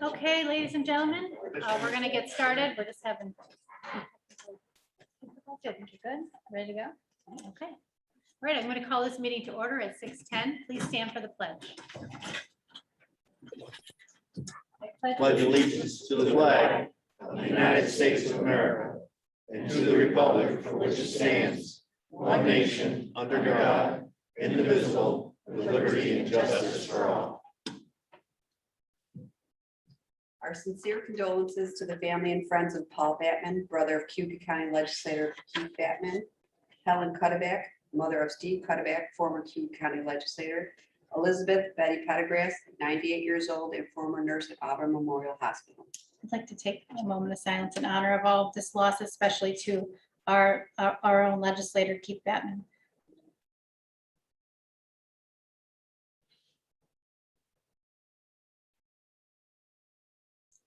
Okay, ladies and gentlemen, we're going to get started. We're just having. Good. Ready to go? Okay. All right, I'm going to call this meeting to order at 6:10. Please stand for the pledge. Pledge allegiance to the flag of the United States of America and to the republic for which it stands, one nation, under God, indivisible, with liberty and justice for all. Our sincere condolences to the family and friends of Paul Batman, brother of Cayuga County Legislator Keith Batman, Helen Cuddeback, mother of Steve Cuddeback, former Cayuga County Legislator, Elizabeth Betty Pettigrew, 98 years old and former nurse at Auburn Memorial Hospital. I'd like to take a moment of silence in honor of all of this loss, especially to our own legislator, Keith Batman.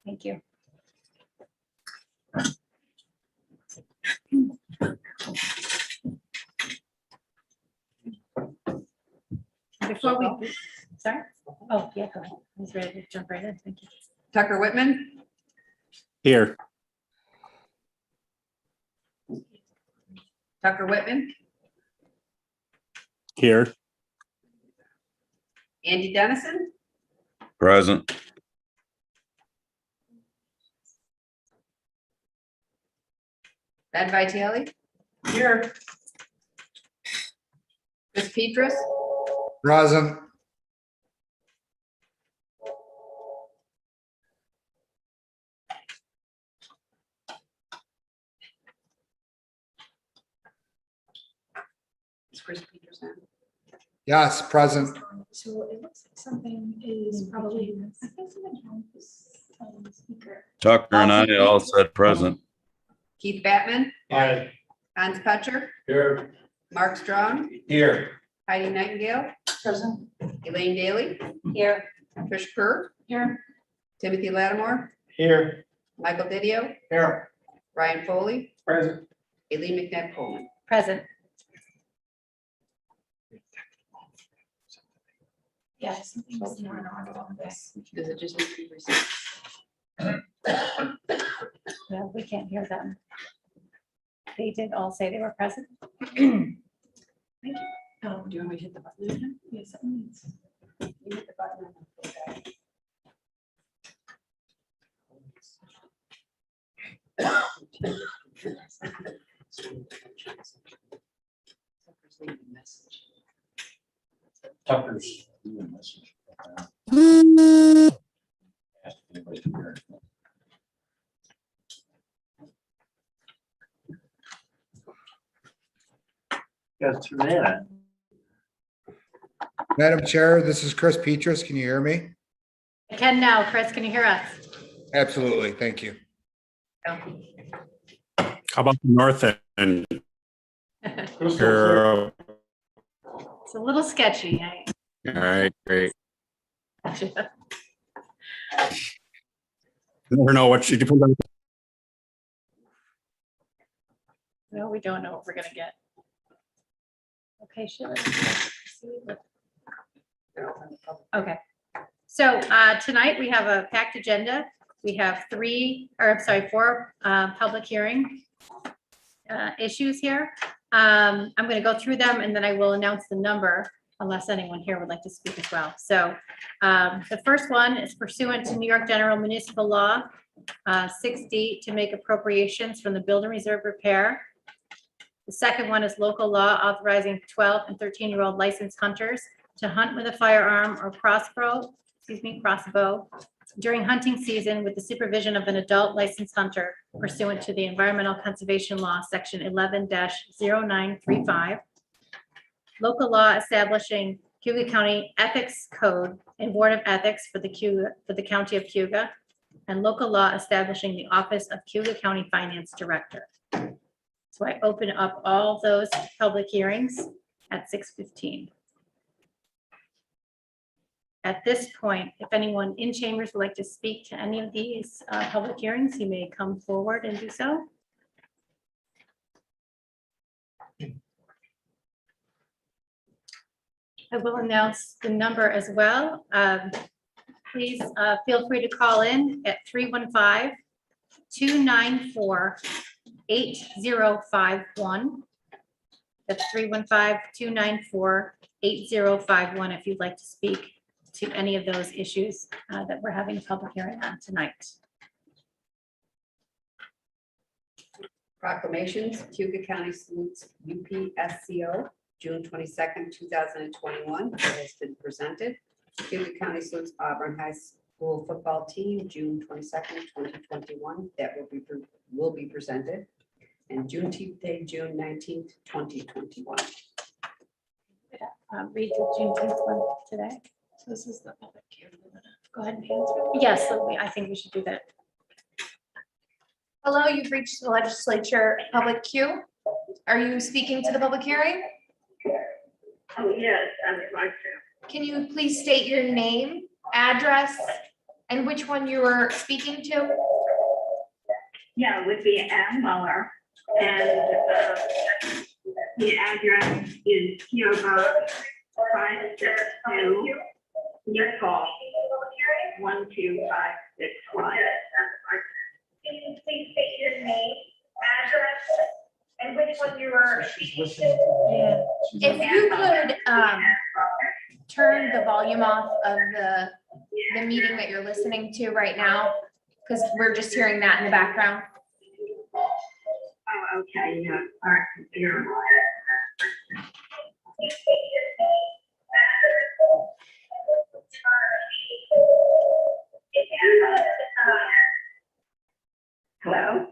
Thank you. Before we, sorry? Oh, yeah, go ahead. I was ready to jump right in. Thank you. Tucker Whitman, Here. Tucker Whitman, Here. Andy Dennison, Present. Ben Vitale. Here. Chris Petras, Present. is Chris Petras on? Yes, present. So it looks like something is probably, I think something wrong with this speaker. Tucker and I all said present. Keith Batman, Aye. Hans Kutcher, Here. Mark Strong, Here. Heidi Nightingale, Present. Elaine Daly, Here. Trish Kerr, Here. Timothy Lattimore, Here. Michael Didio, Here. Ryan Foley, Present. Aileen McNabb Coleman. Present. Yeah, something's not on this. Does it just need to be received? Yeah, we can't hear them. They did all say they were present. Oh, do you want me to hit the button again? Yes, that means. You hit the button and then go back. Tucker's leaving a message. Tucker's. Yes, Savannah. Madam Chair, this is Chris Petras. Can you hear me? I can now. Chris, can you hear us? Absolutely. Thank you. How about the north end? Here. It's a little sketchy. All right, great. Never know what you do. No, we don't know what we're gonna get. Okay, sure. Okay, so tonight we have a packed agenda. We have four public hearing issues here. I'm going to go through them and then I will announce the number unless anyone here would like to speak as well. So the first one is pursuant to New York General Municipal Law 60 to make appropriations from the Building Reserve Repair. The second one is local law authorizing 12 and 13-year-old licensed hunters to hunt with a firearm or crossbow during hunting season with the supervision of an adult licensed hunter pursuant to the Environmental Conservation Law, Section 11-0935. Local law establishing Cayuga County Ethics Code and Board of Ethics for the County of Cayuga, and local law establishing the Office of Cayuga County Finance Director. So I open up all those public hearings at 6:15. At this point, if anyone in chambers would like to speak to any of these public hearings, you may come forward and do so. I will announce the number as well. Please feel free to call in at 315-294-8051. That's 315-294-8051 if you'd like to speak to any of those issues that we're having a public hearing on tonight. Proclamations, Cayuga County salutes UPSCO, June 22nd, 2021, that has been presented. Cayuga County salutes Auburn High School football team, June 22nd, 2021, that will be presented. And Juneteenth Day, June 19th, 2021. Read the Juneteenth one today. So this is the public hearing. Go ahead and answer. Yes, I think we should do that. Hello, you've reached the legislature public queue. Are you speaking to the public hearing? Oh, yes, I would like to. Can you please state your name, address, and which one you were speaking to? Yeah, it would be Ann Muller, and the address is Cayuga 562 Nicole 12561. Can you please state your name, address, and which one you were speaking to? If you could turn the volume off of the meeting that you're listening to right now, because we're just hearing that in the background. Oh, okay, yeah, all right, computer. Hello?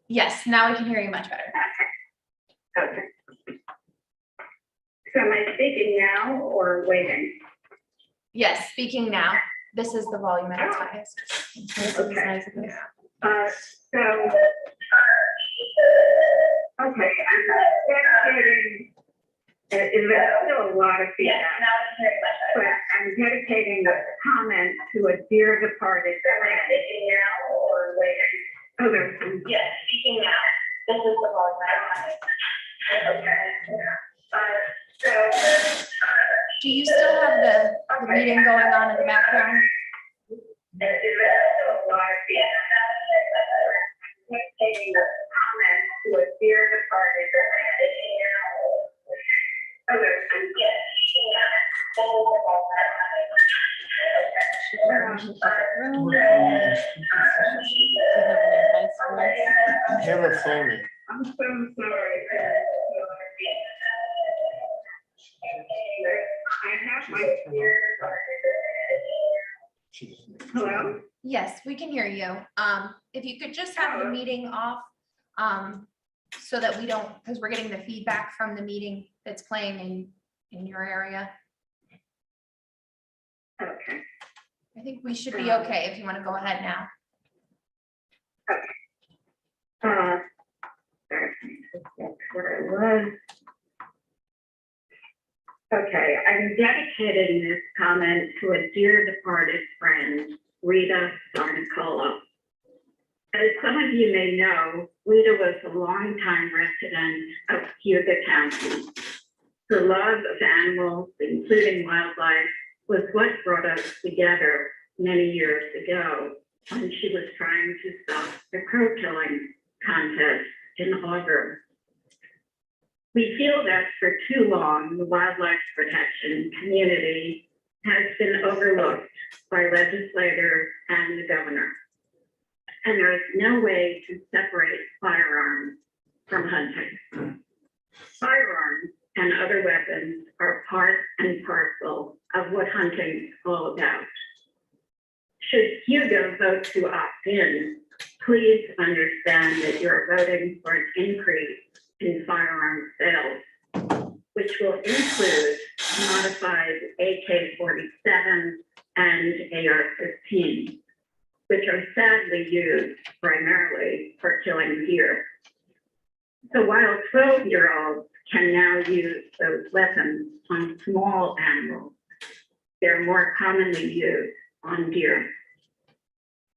Yes, now we can hear you much better. Okay. So am I speaking now or waiting? Yes, speaking now. This is the volume at its highest. Okay. So, okay, I'm dedicating, there's still a lot of feedback, but I'm dedicating the comment to a dear departed friend. Oh, there's some. Yes, speaking now. This is the volume at its highest. Okay. So, Do you still have the meeting going on in the background? there's still a lot of feedback. Dedicating the comment to a dear departed friend. Oh, there's some. Have her phone in. I'm so sorry. I have my ear. Hello? Yes, we can hear you. If you could just have the meeting off, so that we don't, because we're getting the feedback from the meeting that's playing in your area. Okay. I think we should be okay if you want to go ahead now. That's where I was. Okay, I'm dedicating this comment to a dear departed friend, Rita Sarnicola. As some of you may know, Rita was a longtime resident of Cayuga County. Her love of animals, including wildlife, was what brought us together many years ago when she was trying to stop the crow killing contest in Auburn. We feel that for too long, the wildlife protection community has been overlooked by legislators and the governor. And there is no way to separate firearms from hunting. Firearms and other weapons are part and parcel of what hunting is all about. Should Cayuga vote to opt in, please understand that you're voting for an increase in firearm sales, which will include modified AK-47 and AR-15, which are sadly used primarily for killing deer. So while 12-year-olds can now use those weapons on small animals, they're more commonly used on deer.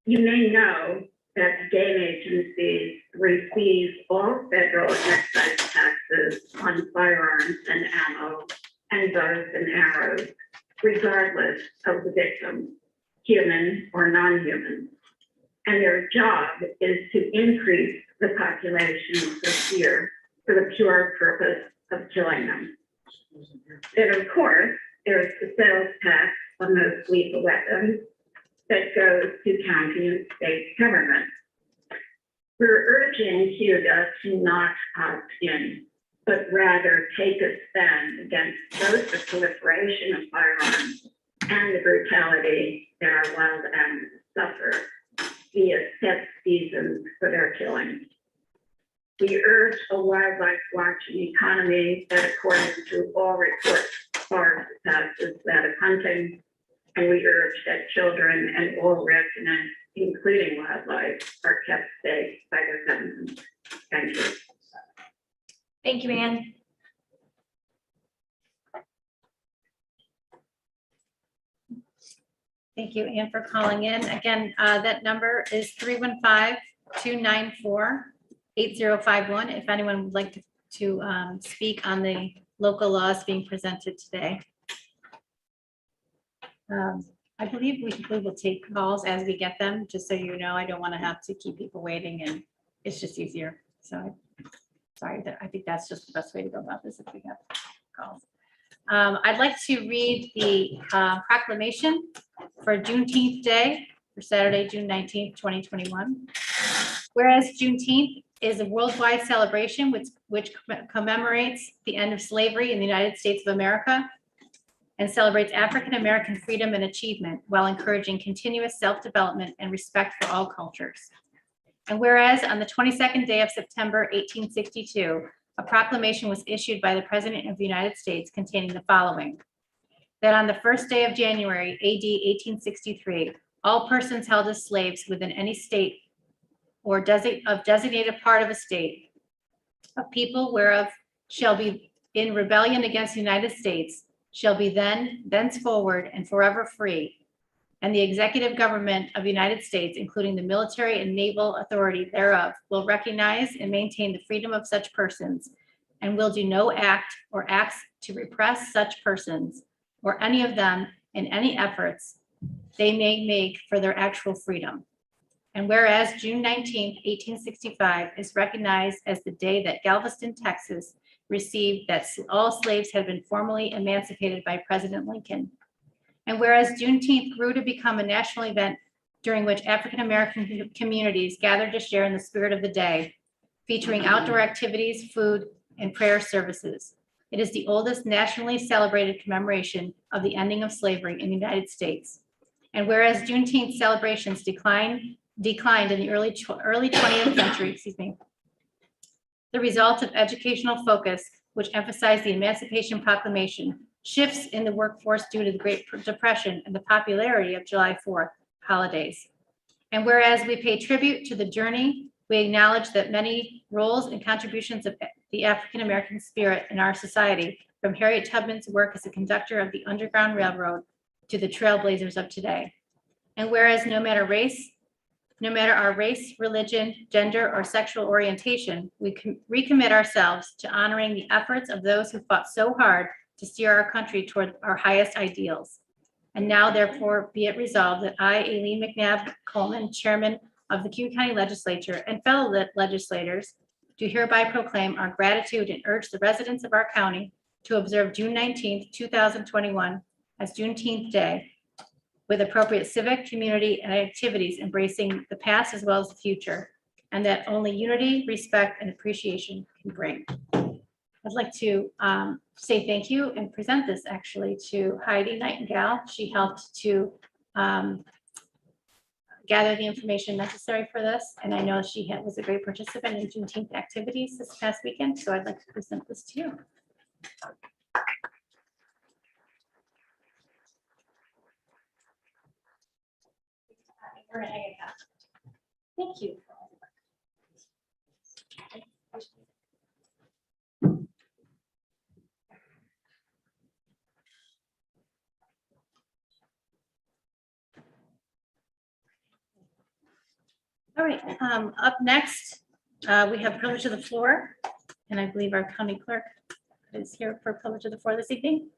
You may know that game agencies receive all federal excise taxes on firearms and ammo and bows and arrows, regardless of the victim, human or non-human. And their job is to increase the population of deer for the pure purpose of killing them. Then, of course, there's the sales tax on those lethal weapons that goes to county and state government. We're urging Cayuga to not opt in, but rather take a stand against both the proliferation of firearms and the brutality that our wild animals suffer via set seasons for their killing. We urge a wildlife watching economy that, according to all reports, far surpasses that of hunting. And we urge that children and all residents, including wildlife, are kept safe by their government. Thank you. Thank you, Ann. Thank you, Ann, for calling in. Again, that number is 315-294-8051. If anyone would like to speak on the local laws being presented today. I believe we will take calls as we get them, just so you know. I don't want to have to keep people waiting, and it's just easier. So sorry, I think that's just the best way to go about this if we have calls. I'd like to read the proclamation for Juneteenth Day for Saturday, June 19th, 2021. Whereas Juneteenth is a worldwide celebration which commemorates the end of slavery in the United States of America and celebrates African-American freedom and achievement while encouraging continuous self-development and respect for all cultures. And whereas on the 22nd day of September, 1862, a proclamation was issued by the President of the United States containing the following: that on the first day of January, AD 1863, all persons held as slaves within any state or designated part of a state, of people whereof shall be in rebellion against the United States, shall be thenceforward and forever free. And the executive government of the United States, including the military and naval authority thereof, will recognize and maintain the freedom of such persons, and will do no act or acts to repress such persons or any of them in any efforts they may make for their actual freedom. And whereas June 19th, 1865 is recognized as the day that Galveston, Texas received that all slaves had been formally emancipated by President Lincoln. And whereas Juneteenth grew to become a national event during which African-American communities gathered to share in the spirit of the day, featuring outdoor activities, food, and prayer services. It is the oldest nationally celebrated commemoration of the ending of slavery in the United States. And whereas Juneteenth celebrations declined in the early 20th century, the result of educational focus, which emphasized the Emancipation Proclamation, shifts in the workforce due to the Great Depression and the popularity of July 4th holidays. And whereas we pay tribute to the journey, we acknowledge that many roles and contributions of the African-American spirit in our society, from Harriet Tubman's work as a conductor of the Underground Railroad to the trailblazers of today. And whereas no matter our race, religion, gender, or sexual orientation, we recommit ourselves to honoring the efforts of those who fought so hard to steer our country toward our highest ideals. And now, therefore, be it resolved that I, Aileen McNabb Coleman, Chairman of the Cayuga County Legislature, and fellow legislators, do hereby proclaim our gratitude and urge the residents of our county to observe June 19th, 2021 as Juneteenth Day, with appropriate civic, community, and activities embracing the past as well as the future, and that only unity, respect, and appreciation can bring. I'd like to say thank you and present this actually to Heidi Nightingale. She helped to gather the information necessary for this, and I know she was a great participant in Juneteenth activities this past weekend, so I'd like to present this to you. Thank you. All right, up next, we have privilege of the floor, and I believe our county clerk is here for privilege of the floor this evening.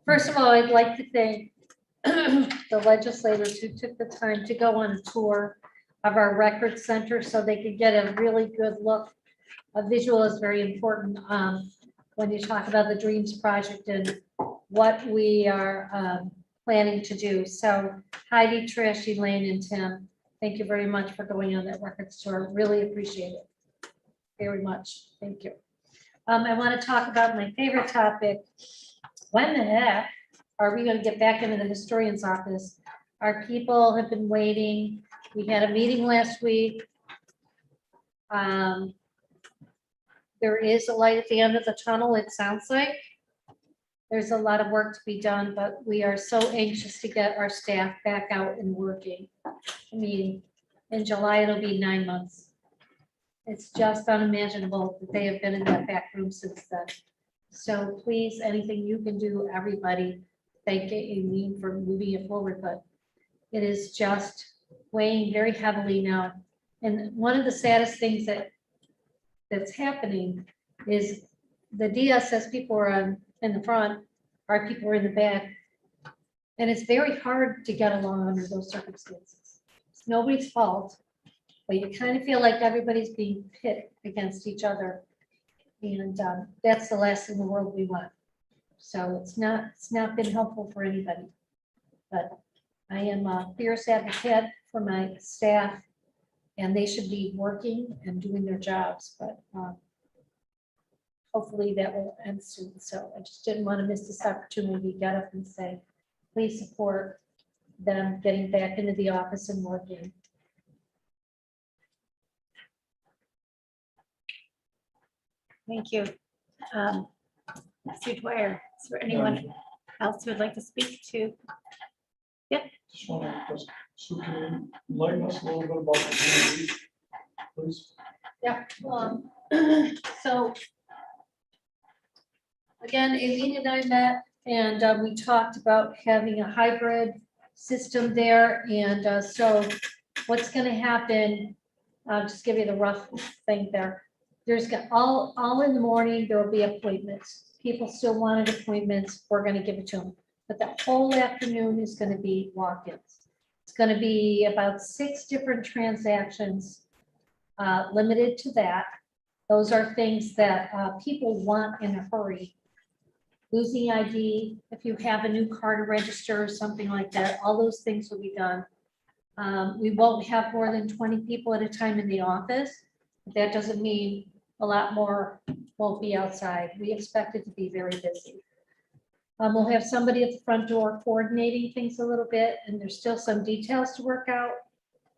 First of all, I'd like to thank the legislators who took the time to go on a tour of our record center so they could get a really good look. A visual is very important when you talk about the Dreams Project and what we are planning to do. So Heidi, Trish, Elaine, and Tim, thank you very much for going on that records tour. Really appreciate it very much. Thank you. I want to talk about my favorite topic. When the heck are we going to get back into the historian's office? Our people have been waiting. We had a meeting last week. There is a light at the end of the tunnel, it sounds like. There's a lot of work to be done, but we are so anxious to get our staff back out and working. I mean, in July, it'll be 9 months. It's just unimaginable that they have been in that back room since then. So please, anything you can do, everybody, thank you for moving it forward, but it is just weighing very heavily now. And one of the saddest things that's happening is the DSS people are in the front, our people are in the back. And it's very hard to get along under those circumstances. It's nobody's fault, but you kind of feel like everybody's being pit against each other. And that's the last thing in the world we want. So it's not been helpful for anybody. But I am a fierce advocate for my staff, and they should be working and doing their jobs, but hopefully that will end soon. So I just didn't want to miss this opportunity to get up and say, please support them getting back into the office and working. Thank you. Sue Dwyer, is there anyone else who would like to speak to? Just want to ask, so can you enlighten us a little bit about the community, please? Yeah. So again, Aileen and I met and we talked about having a hybrid system there. And so what's going to happen, I'll just give you the rough thing there. There's all in the morning, there will be appointments. People still wanted appointments. We're going to give it to them. But the whole afternoon is going to be walk-ins. It's going to be about 6 different transactions limited to that. Those are things that people want in a hurry. Losing ID, if you have a new car to register or something like that, all those things will be done. We won't have more than 20 people at a time in the office. But that doesn't mean a lot more won't be outside. We expect it to be very busy. We'll have somebody at the front door coordinating things a little bit, and there's still some details to work out.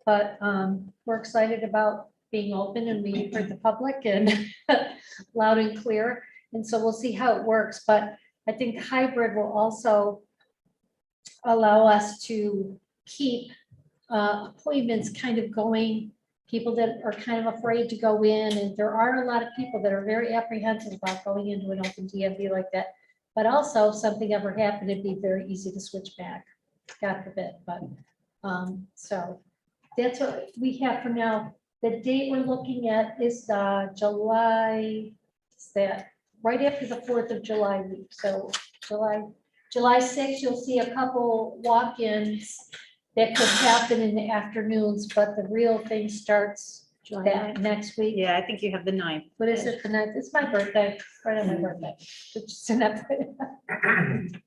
But we're excited about being open and being for the public and loud and clear. And so we'll see how it works. But I think the hybrid will also allow us to keep appointments kind of going. People that are kind of afraid to go in, and there are a lot of people that are very apprehensive about going into an open DMV like that. But also, if something ever happened, it'd be very easy to switch back, God forbid. But so that's what we have for now. The date we're looking at is July, is that right after the 4th of July week. So July 6th, you'll see a couple walk-ins that could happen in the afternoons, but the real thing starts that next week. Yeah, I think you have the 9th. What is it, the 9th? It's my birthday, right on my birthday. It's just enough.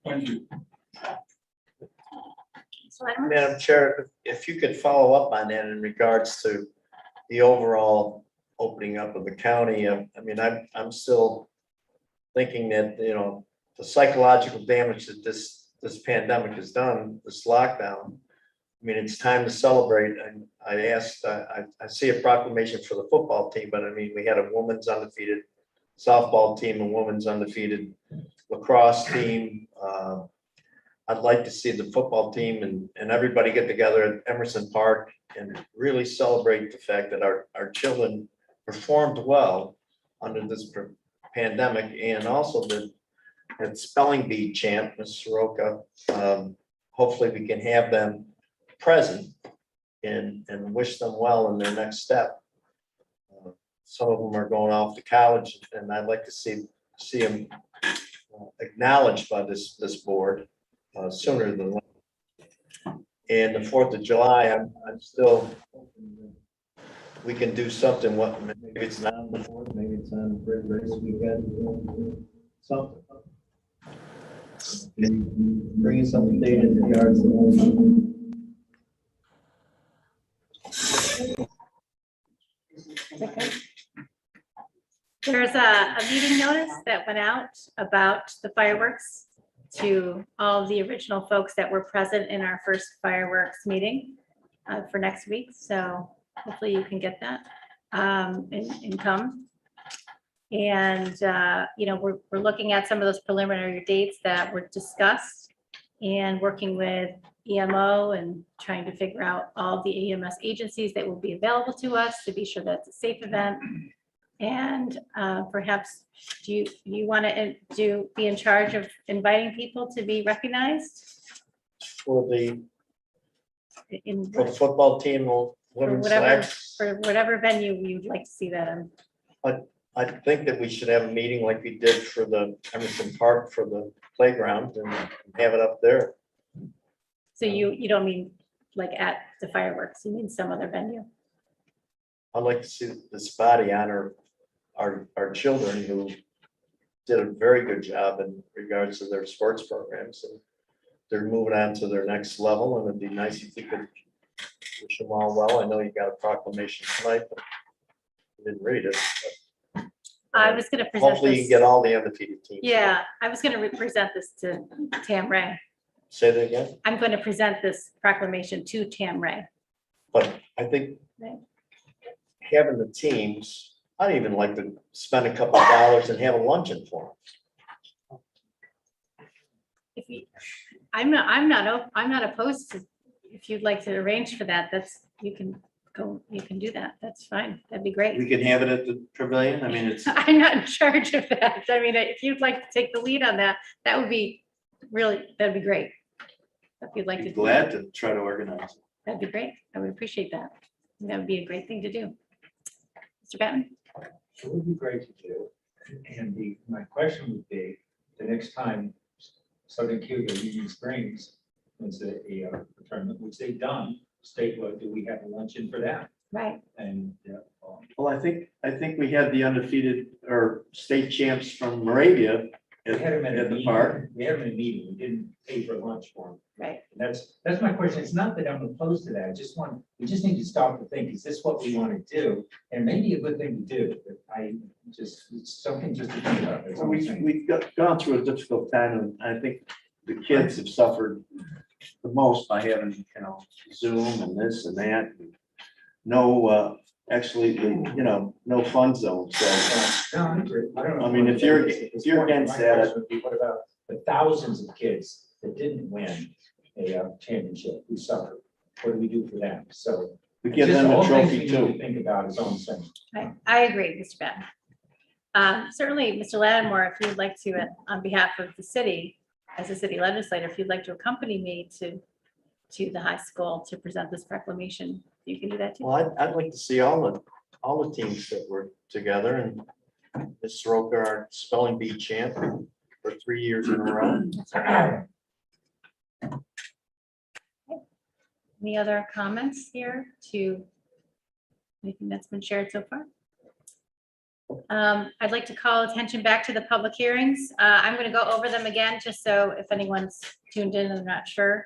Thank you. Madam Chair, if you could follow up on that in regards to the overall opening up of the county. I mean, I'm still thinking that, you know, the psychological damage that this pandemic has done, this lockdown. I mean, it's time to celebrate. And I asked, I see a proclamation for the football team, but I mean, we had a women's undefeated softball team, a women's undefeated lacrosse team. I'd like to see the football team and everybody get together at Emerson Park and really celebrate the fact that our children performed well under this pandemic, and also the spelling bee champ, Ms. Soroka. Hopefully we can have them present and wish them well in their next step. Some of them are going off to college, and I'd like to see them acknowledged by this board sooner than later. And the 4th of July, I'm still, we can do something, what, maybe it's not on the 4th, maybe it's on Bridge Race weekend, something. Bringing something data in regards to. Okay. There's a meeting notice that went out about the fireworks to all the original folks that were present in our first fireworks meeting for next week. So hopefully you can get that and come. And, we're looking at some of those preliminary dates that were discussed and working with EMO and trying to figure out all the EMS agencies that will be available to us to be sure that's a safe event. And perhaps do you want to be in charge of inviting people to be recognized For the in football team or women's whatever slacks? for whatever venue you'd like to see that in? I think that we should have a meeting like we did for the Emerson Park for the playground and have it up there. So you don't mean like at the fireworks, you mean some other venue? I'd like to see this body honor our children who did a very good job in regards to their sports programs, and they're moving on to their next level, and it'd be nice if you could wish them all well. I know you got a proclamation tonight, but you didn't read it. But, I was going to present hopefully you this. get all the undefeated teams. Yeah, I was going to present this to Tam Ray. Say that again, I'm going to present this proclamation to Tam Ray. but I think Right. having the teams, I'd even like to spend a couple of dollars and have a luncheon for them. If you, I'm not opposed to, if you'd like to arrange for that, you can do that. That's fine. That'd be great. We can have it at the pavilion. I mean, it's, I'm not in charge of that. I mean, if you'd like to take the lead on that, that'd be great. If you'd like I'd to. be do glad that, to try to organize it. That'd be great. I would appreciate that. That would be a great thing to do. Mr. Benton? It would be great to do. And my question would be, the next time Southern Cayuga Union Springs was a tournament, which they've done statewide, do we have a luncheon for that? Right. And Well, I think we had the undefeated or state champs from Moravia we had them at the park. We had them in a meeting. We didn't pay for lunch for them. Right. And that's my question. It's not that I'm opposed to that. We just need to stop and think, is this what we want to do? And maybe a good thing to do. But it's something just to think about. That's all I'm saying. We've gone through a difficult time, and I think the kids have suffered the most by having, Zoom and this and that. No, no fun zone. So, No, I agree. I don't know. I mean, if you're against that, My question would be, what about the thousands of kids that didn't win a championship who suffered? What do we do for them? So. we give just them all a things trophy we need to too. Think about is all I'm saying. I agree, Mr. Benton. Certainly, Mr. Lattimore, if you'd like to, on behalf of the city, as a city legislator, if you'd like to accompany me to the high school to present this proclamation, you can do that too. Well, I'd like to see all the teams that were together, and Ms. Soroka, our spelling bee champ for 3 years in a row. Any other comments here to anything that's been shared so far? I'd like to call attention back to the public hearings. I'm going to go over them again, just so if anyone's tuned in and not sure.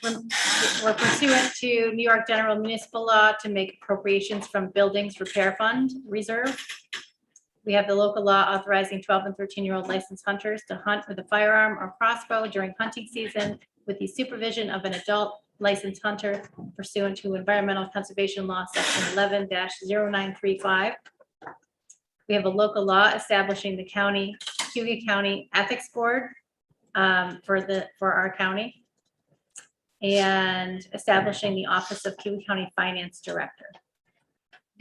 We're pursuant to New York General Municipal Law to make appropriations from Buildings Repair Fund Reserve. We have the local law authorizing 12 and 13-year-old licensed hunters to hunt with a firearm or crossbow during hunting season with the supervision of an adult licensed hunter pursuant to Environmental Conservation Law, Section 11-0935. We have a local law establishing the Cayuga County Ethics Board for our county, and establishing the Office of Cayuga County Finance Director.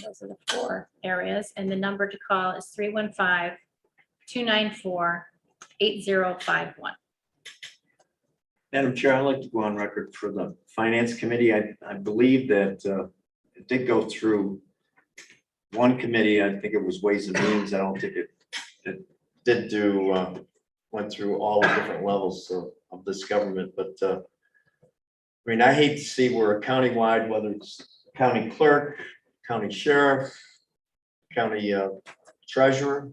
Those are the 4 areas, and the number to call is 315-294-8051. Madam Chair, I'd like to go on record for the Finance Committee. I believe that it did go through one committee. I think it was Ways and Means. I don't think it did went through all the different levels of this government. But I mean, I hate to see we're a countywide, whether it's county clerk, county sheriff, county treasurer.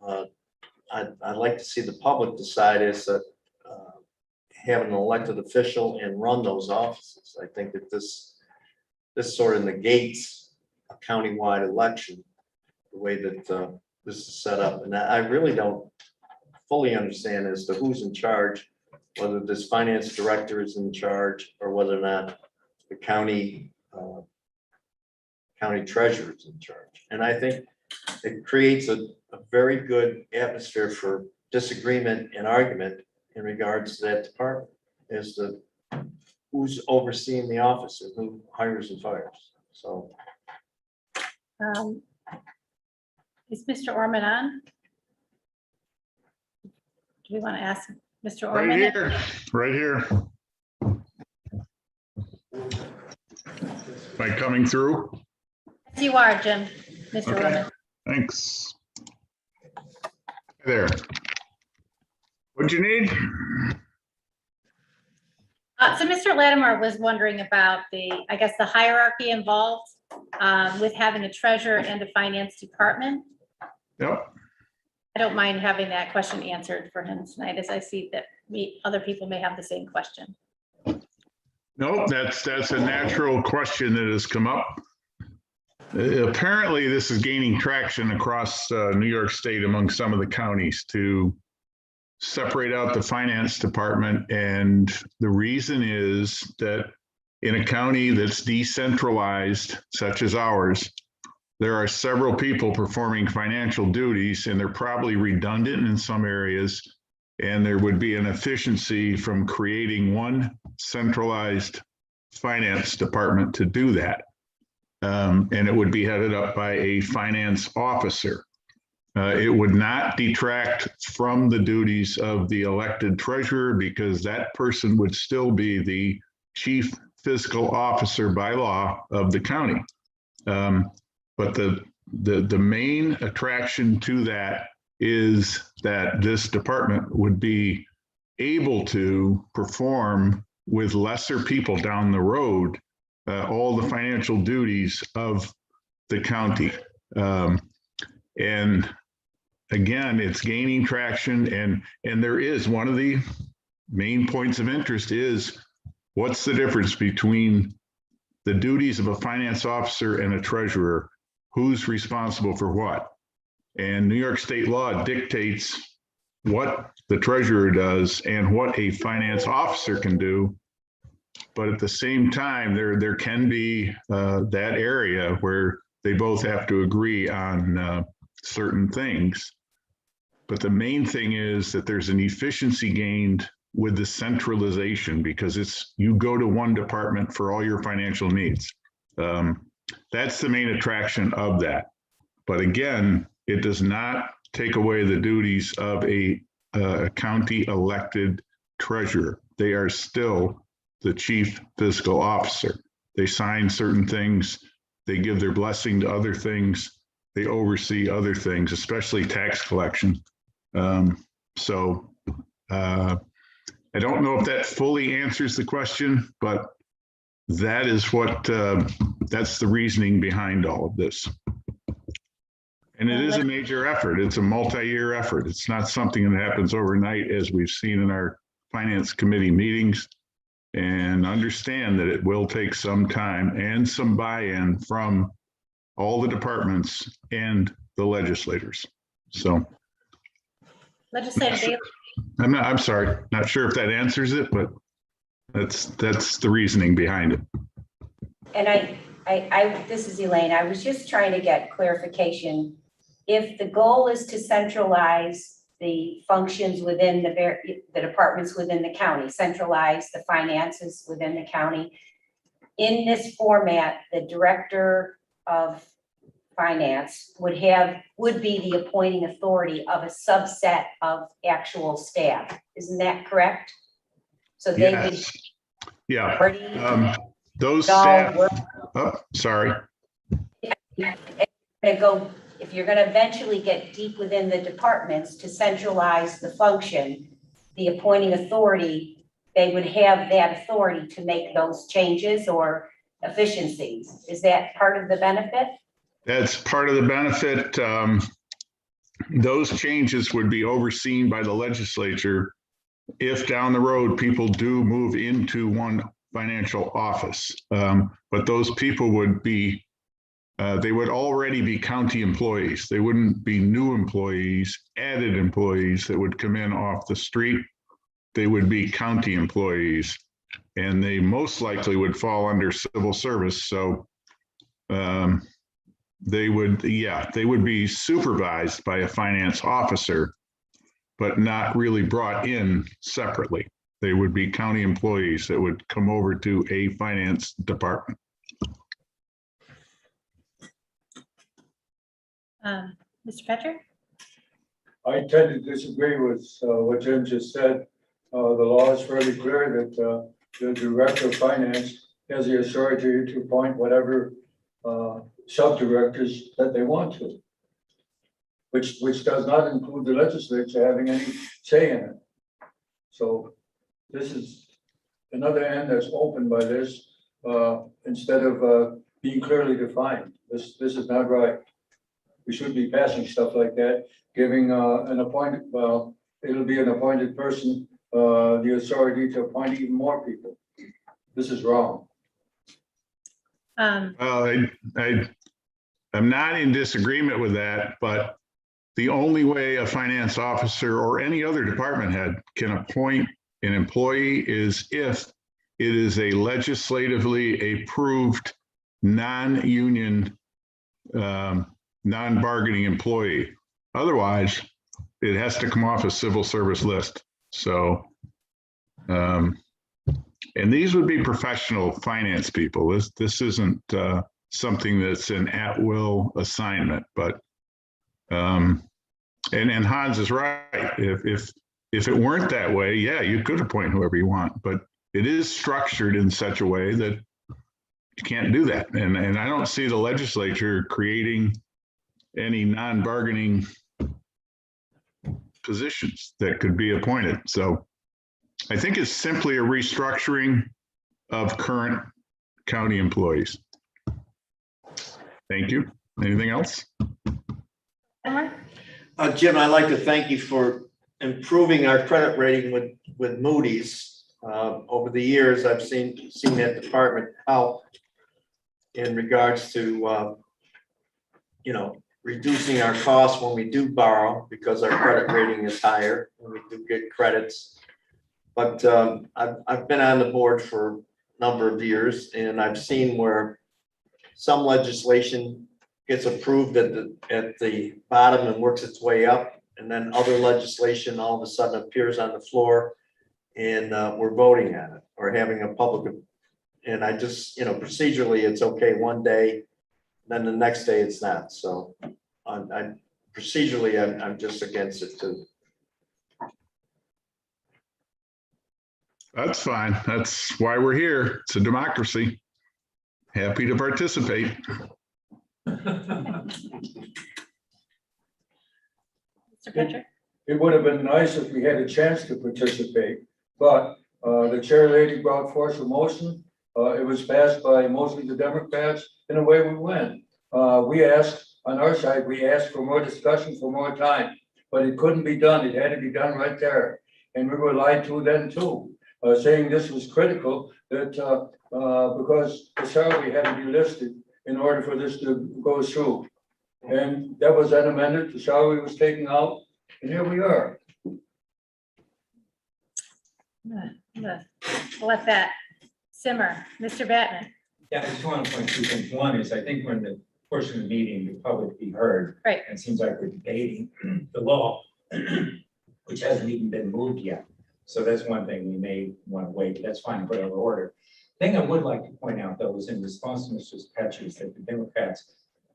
I'd like to see the public decide as to have an elected official and run those offices. I think that this sort of negates a countywide election, the way that this is set up. And I really don't fully understand as to who's in charge, whether this finance director is in charge or whether or not the county treasurer is in charge. And I think it creates a very good atmosphere for disagreement and argument in regards to that department, as to who's overseeing the office and who hires and fires. So Is Mr. Orman on? Do we want to ask Mr. Orman? Right here. Am I coming through? Yes, you are, Jim. Mr. Okay. Orman. Thanks. There. What'd you need? So Mr. Lattimore was wondering about the hierarchy involved with having a treasurer and a finance department. Yep. I don't mind having that question answered for him tonight, as I see that other people may have the same question. Nope, that's a natural question that has come up. Apparently, this is gaining traction across New York State among some of the counties to separate out the finance department. And the reason is that in a county that's decentralized, such as ours, there are several people performing financial duties, and they're probably redundant in some areas. And there would be an efficiency from creating one centralized finance department to do that. And it would be headed up by a finance officer. It would not detract from the duties of the elected treasurer, because that person would still be the chief fiscal officer by law of the county. But the main attraction to that is that this department would be able to perform with lesser people down the road all the financial duties of the county. And again, it's gaining traction, and there is one of the main points of interest is, what's the difference between the duties of a finance officer and a treasurer? Who's responsible for what? And New York state law dictates what the treasurer does and what a finance officer can do. But at the same time, there can be that area where they both have to agree on certain things. But the main thing is that there's an efficiency gained with the centralization, because you go to one department for all your financial needs. That's the main attraction of that. But again, it does not take away the duties of a county elected treasurer. They are still the chief fiscal officer. They sign certain things, they give their blessing to other things, they oversee other things, especially tax collection. So I don't know if that fully answers the question, but that is that's the reasoning behind all of this. And it is a major effort. It's a multi-year effort. It's not something that happens overnight, as we've seen in our finance committee meetings. And understand that it will take some time and some buy-in from all the departments and the legislators. So Legislative Bailey. I'm sorry, not sure if that answers it, but that's the reasoning behind it. And this is Elaine. I was just trying to get clarification. If the goal is to centralize the functions within the departments within the county, centralize the finances within the county, in this format, the director of Finance would be the appointing authority of a subset of actual staff. Isn't that correct? So they would Yes. Yeah. already Those all staff, work. oh, sorry. If you're gonna eventually get deep within the departments to centralize the function, the appointing authority, they would have that authority to make those changes or efficiencies. Is that part of the benefit? That's part of the benefit. Those changes would be overseen by the legislature if down the road people do move into one financial office. But those people would be, they would already be county employees. They wouldn't be new employees, added employees that would come in off the street. They would be county employees, and they most likely would fall under civil service. So they would be supervised by a finance officer, but not really brought in separately. They would be county employees that would come over to a finance department. Mr. Petter? I tend to disagree with what Jim just said. The law is fairly clear that the director of finance has the authority to appoint whatever sub-directors that they want to, which does not include the legislature having any say in it. So this is another end that's opened by this instead of being clearly defined. This is not right. We should be passing stuff like that, giving an appointed, it'll be an appointed person the authority to appoint even more people. This is wrong. Well, I'm not in disagreement with that, but the only way a finance officer or any other department head can appoint an employee is if it is a legislatively approved non-union, non-bargaining employee. Otherwise, it has to come off a civil service list. So, and these would be professional finance people. This isn't something that's an at-will assignment, but and Hans is right. If it weren't that way, yeah, you could appoint whoever you want, but it is structured in such a way that you can't do that. And I don't see the legislature creating any non-bargaining positions that could be appointed. So I think it's simply a restructuring of current county employees. Thank you. Anything else? Jim, I'd like to thank you for improving our credit rating with Moody's. Over the years, I've seen that department help in regards to, reducing our costs when we do borrow because our credit rating is higher when we do get credits. But I've been on the board for a number of years, and I've seen where some legislation gets approved at the bottom and works its way up, and then other legislation all of a sudden appears on the floor, and we're voting on it or having a public. And I just, procedurally, it's okay one day, then the next day it's not. So procedurally, I'm just against it too. That's fine. That's why we're here. It's a democracy. Happy to participate. Mr. Petter? It would have been nice if we had a chance to participate, but the chair lady brought forth a motion. It was passed by mostly the Democrats, and away we went. We asked, on our side, we asked for more discussion, for more time, but it couldn't be done. It had to be done right there. And we were lied to then too, saying this was critical, that because the salary had to be listed in order for this to go through. And that was then amended, the salary was taken out, and here we are. Let that simmer. Mr. Batman? Yeah, I just want to point two things. One is, I think when the portion of the meeting, the public be heard. Right. And it seems like we're debating the law, which hasn't even been moved yet. So that's one thing we may want to wait, but that's fine, put it over order. Thing I would like to point out, though, is in response to Mr. Petches, that the Democrats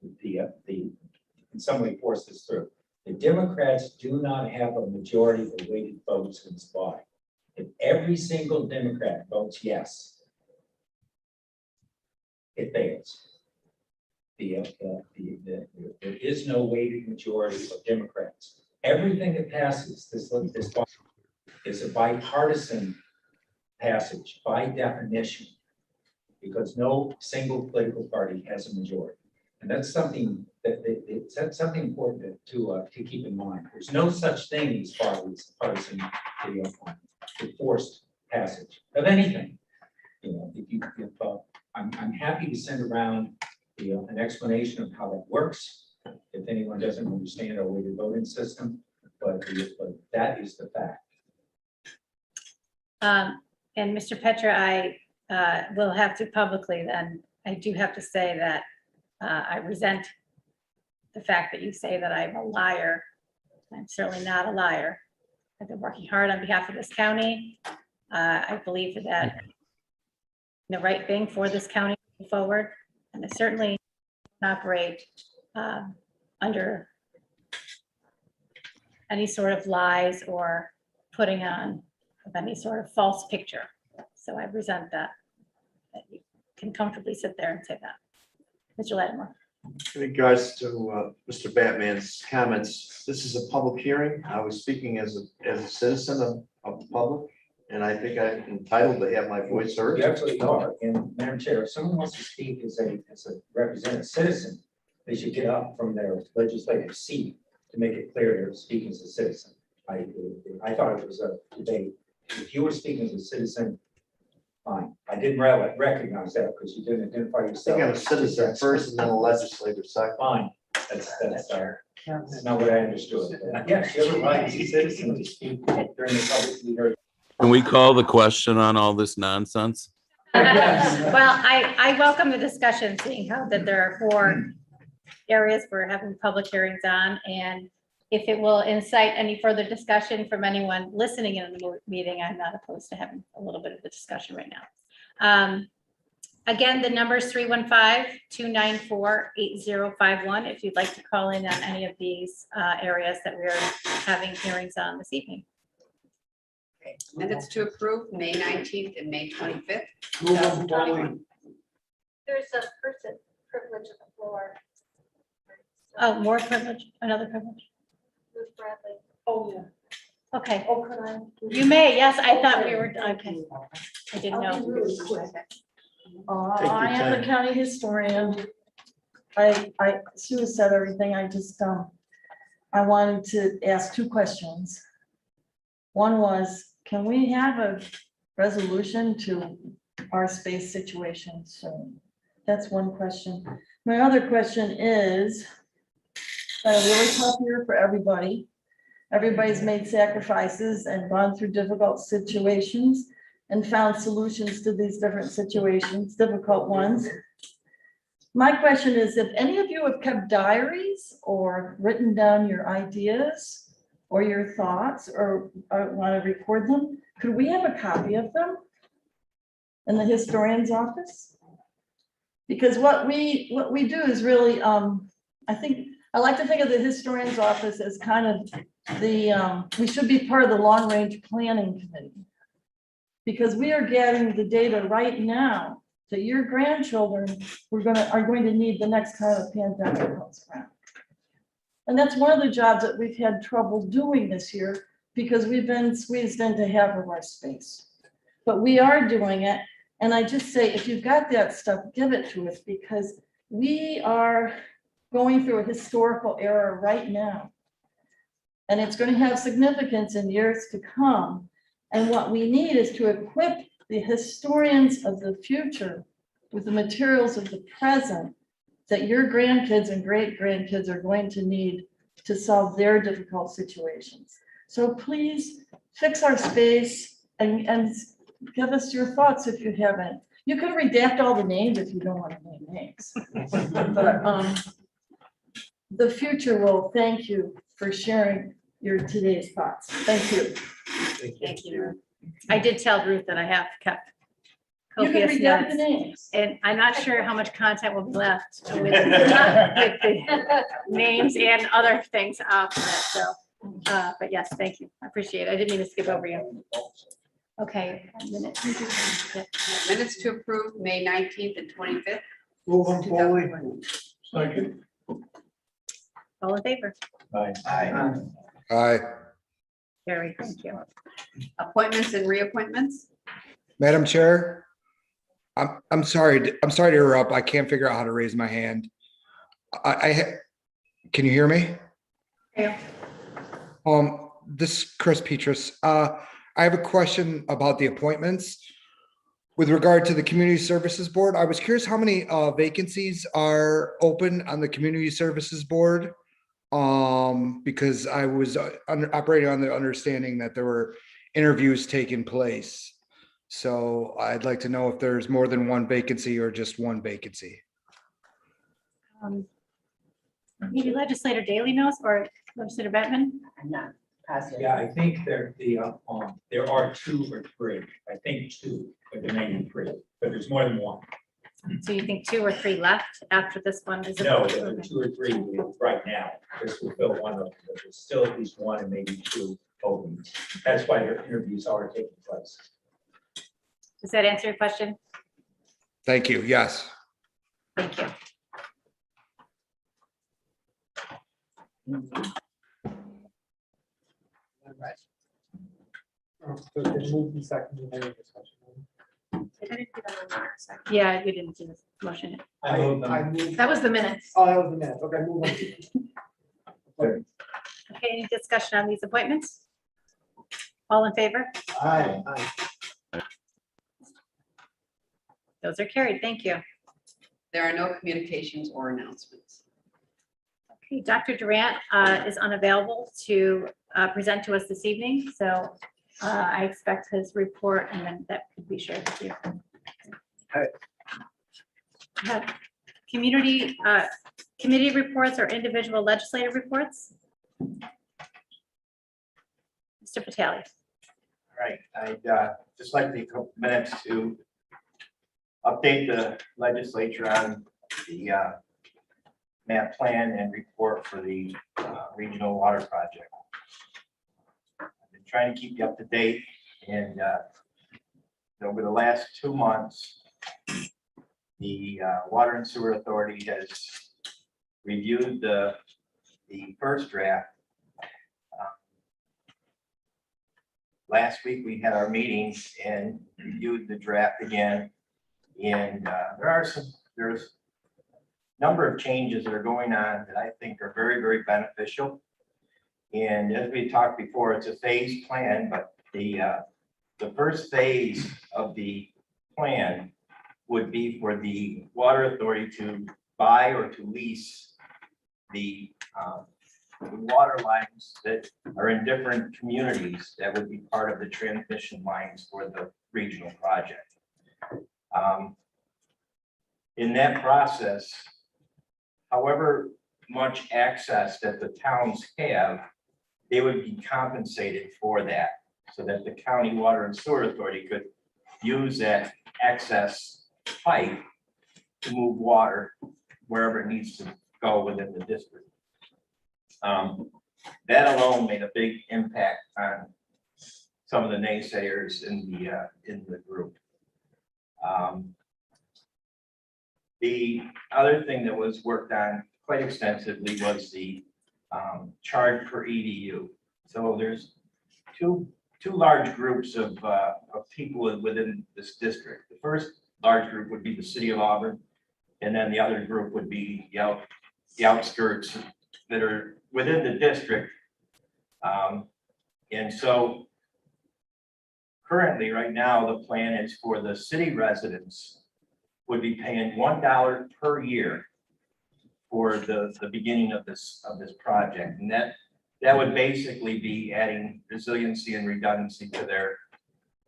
in some way force this through. The Democrats do not have a majority of the weighted votes in this body. If every single Democrat votes yes, it fails. There is no weighted majority of Democrats. Everything that passes this body is a bipartisan passage by definition, because no single political party has a majority. And that's something that's something important to keep in mind. There's no such thing as far as partisan forced passage of anything. You know, I'm happy to send around an explanation of how that works if anyone doesn't understand our weighted voting system, but that is the fact. And Mr. Petra, I will have to publicly then, I do have to say that I resent the fact that you say that I'm a liar. I'm certainly not a liar. I've been working hard on behalf of this county. I believe that the right thing for this county moving forward, and I certainly operate under any sort of lies or putting on of any sort of false picture. So I resent that you can comfortably sit there and say that. Mr. Lattimore. In regards to Mr. Batman's comments, this is a public hearing. I was speaking as a citizen of the public, and I think I'm entitled to have my voice heard. You absolutely are. And Madam Chair, if someone wants to speak as a representative citizen, they should get up from their legislative seat to make it clear they're speaking as a citizen. I thought it was a debate. If you were speaking as a citizen, fine. I didn't recognize that because you didn't identify I yourself. think I'm a citizen first and then a legislator second. Fine. That's not what I understood. Yes, you have a right as a citizen to speak during the publicly heard. Can we call the question on all this nonsense? Well, I welcome the discussion, seeing how that there are 4 areas we're having public hearings on, and if it will incite any further discussion from anyone listening in the meeting, I'm not opposed to having a little bit of the discussion right now. Again, the number is 315-294-8051 if you'd like to call in on any of these areas that we're having hearings on this evening. Minutes to approve, May 19th and May 25th, 2021. There's a person privilege of the floor. Oh, more privilege, another privilege. Ruth Bradley. Oh, yeah. Okay, Oh, could I? you may, yes, I thought we were, okay. I didn't I'll know. be really quick. Take your I am the time. county historian. Sue has said everything. I just, I wanted to ask 2 questions. One was, can we have a resolution to our space situation soon? That's one question. My other question is, a really tough year for everybody. Everybody's made sacrifices and gone through difficult situations and found solutions to these different situations, difficult ones. My question is, if any of you have kept diaries or written down your ideas or your thoughts or want to record them, could we have a copy of them in the historian's office? Because what we do is really, I like to think of the historian's office as kind of we should be part of the long-range planning committee. Because we are gathering the data right now that your grandchildren are going to need the next time a pandemic comes around. And that's one of the jobs that we've had trouble doing this year because we've been squeezed into half of our space. But we are doing it. And I just say, if you've got that stuff, give it to us because we are going through a historical era right now. And it's going to have significance in years to come. And what we need is to equip the historians of the future with the materials of the present that your grandkids and great-grandkids are going to need to solve their difficult situations. So please fix our space and give us your thoughts if you haven't. You can redact all the names if you don't want to name names. But the future will thank you for sharing your today's thoughts. Thank you. Thank you. I did tell Ruth that I have kept You can copious read out the notes. names. And I'm not sure how much content will be left with the names and other things off of it, so. But yes, thank you. I appreciate it. I didn't mean to skip over you. Okay. Minutes. Yeah. Minutes to approve, May 19th and 25th. Move them forward. 2021. Second. All in favor? Aye. Aye. Carrie, thank you. Appointments and reappointments. Madam Chair, I'm sorry to interrupt. I can't figure out how to raise my hand. Can you hear me? Yeah. This is Chris Petrus. I have a question about the appointments. With regard to the Community Services Board, I was curious how many vacancies are open on the Community Services Board? Because I was operating on the understanding that there were interviews taking place. So I'd like to know if there's more than one vacancy or just one vacancy. Maybe Legislator Daley knows, or Legislator Bettman? I'm not positive. Yeah, I think there are 2 or 3. I think 2, but there may be 3, but there's more than 1. So you think 2 or 3 left after this one? Is it- No, there are 2 or 3 right now. This will fill one of them, but there's still at least 1 and maybe 2 open. That's why their interviews are taking place. Does that answer your question? Thank you. Yes. Thank you. Yeah, you didn't do this motion. I move them. That was the minutes. Oh, that was the minute. Okay, move on. Okay, any discussion on these appointments? All in favor? Aye. Those are carried. Thank you. There are no communications or announcements. Okay, Dr. Durant is unavailable to present to us this evening, so I expect his report and then that could be shared with you. Have community committee reports or individual legislative reports? Mr. Vitale. All right, I'd just like to take a couple minutes to update the legislature on the map plan and report for the regional water project. I've been trying to keep you up to date, and over the last 2 months, the Water and Sewer Authority has reviewed the first draft. Last week, we had our meeting and reviewed the draft again. And there's a number of changes that are going on that I think are very, very beneficial. And as we talked before, it's a phased plan, but the first phase of the plan would be for the water authority to buy or to lease the water lines that are in different communities that would be part of the transmission lines for the regional project. In that process, however much access that the towns have, they would be compensated for that, so that the county water and sewer authority could use that excess pipe to move water wherever it needs to go within the district. That alone made a big impact on some of the naysayers in the group. The other thing that was worked on quite extensively was the charge per EDU. So there's two large groups of people within this district. The first large group would be the city of Auburn, and then the other group would be the outskirts that are within the district. And so currently, right now, the plan is for the city residents would be paying $1 per year for the beginning of this project. And that would basically be adding resiliency and redundancy to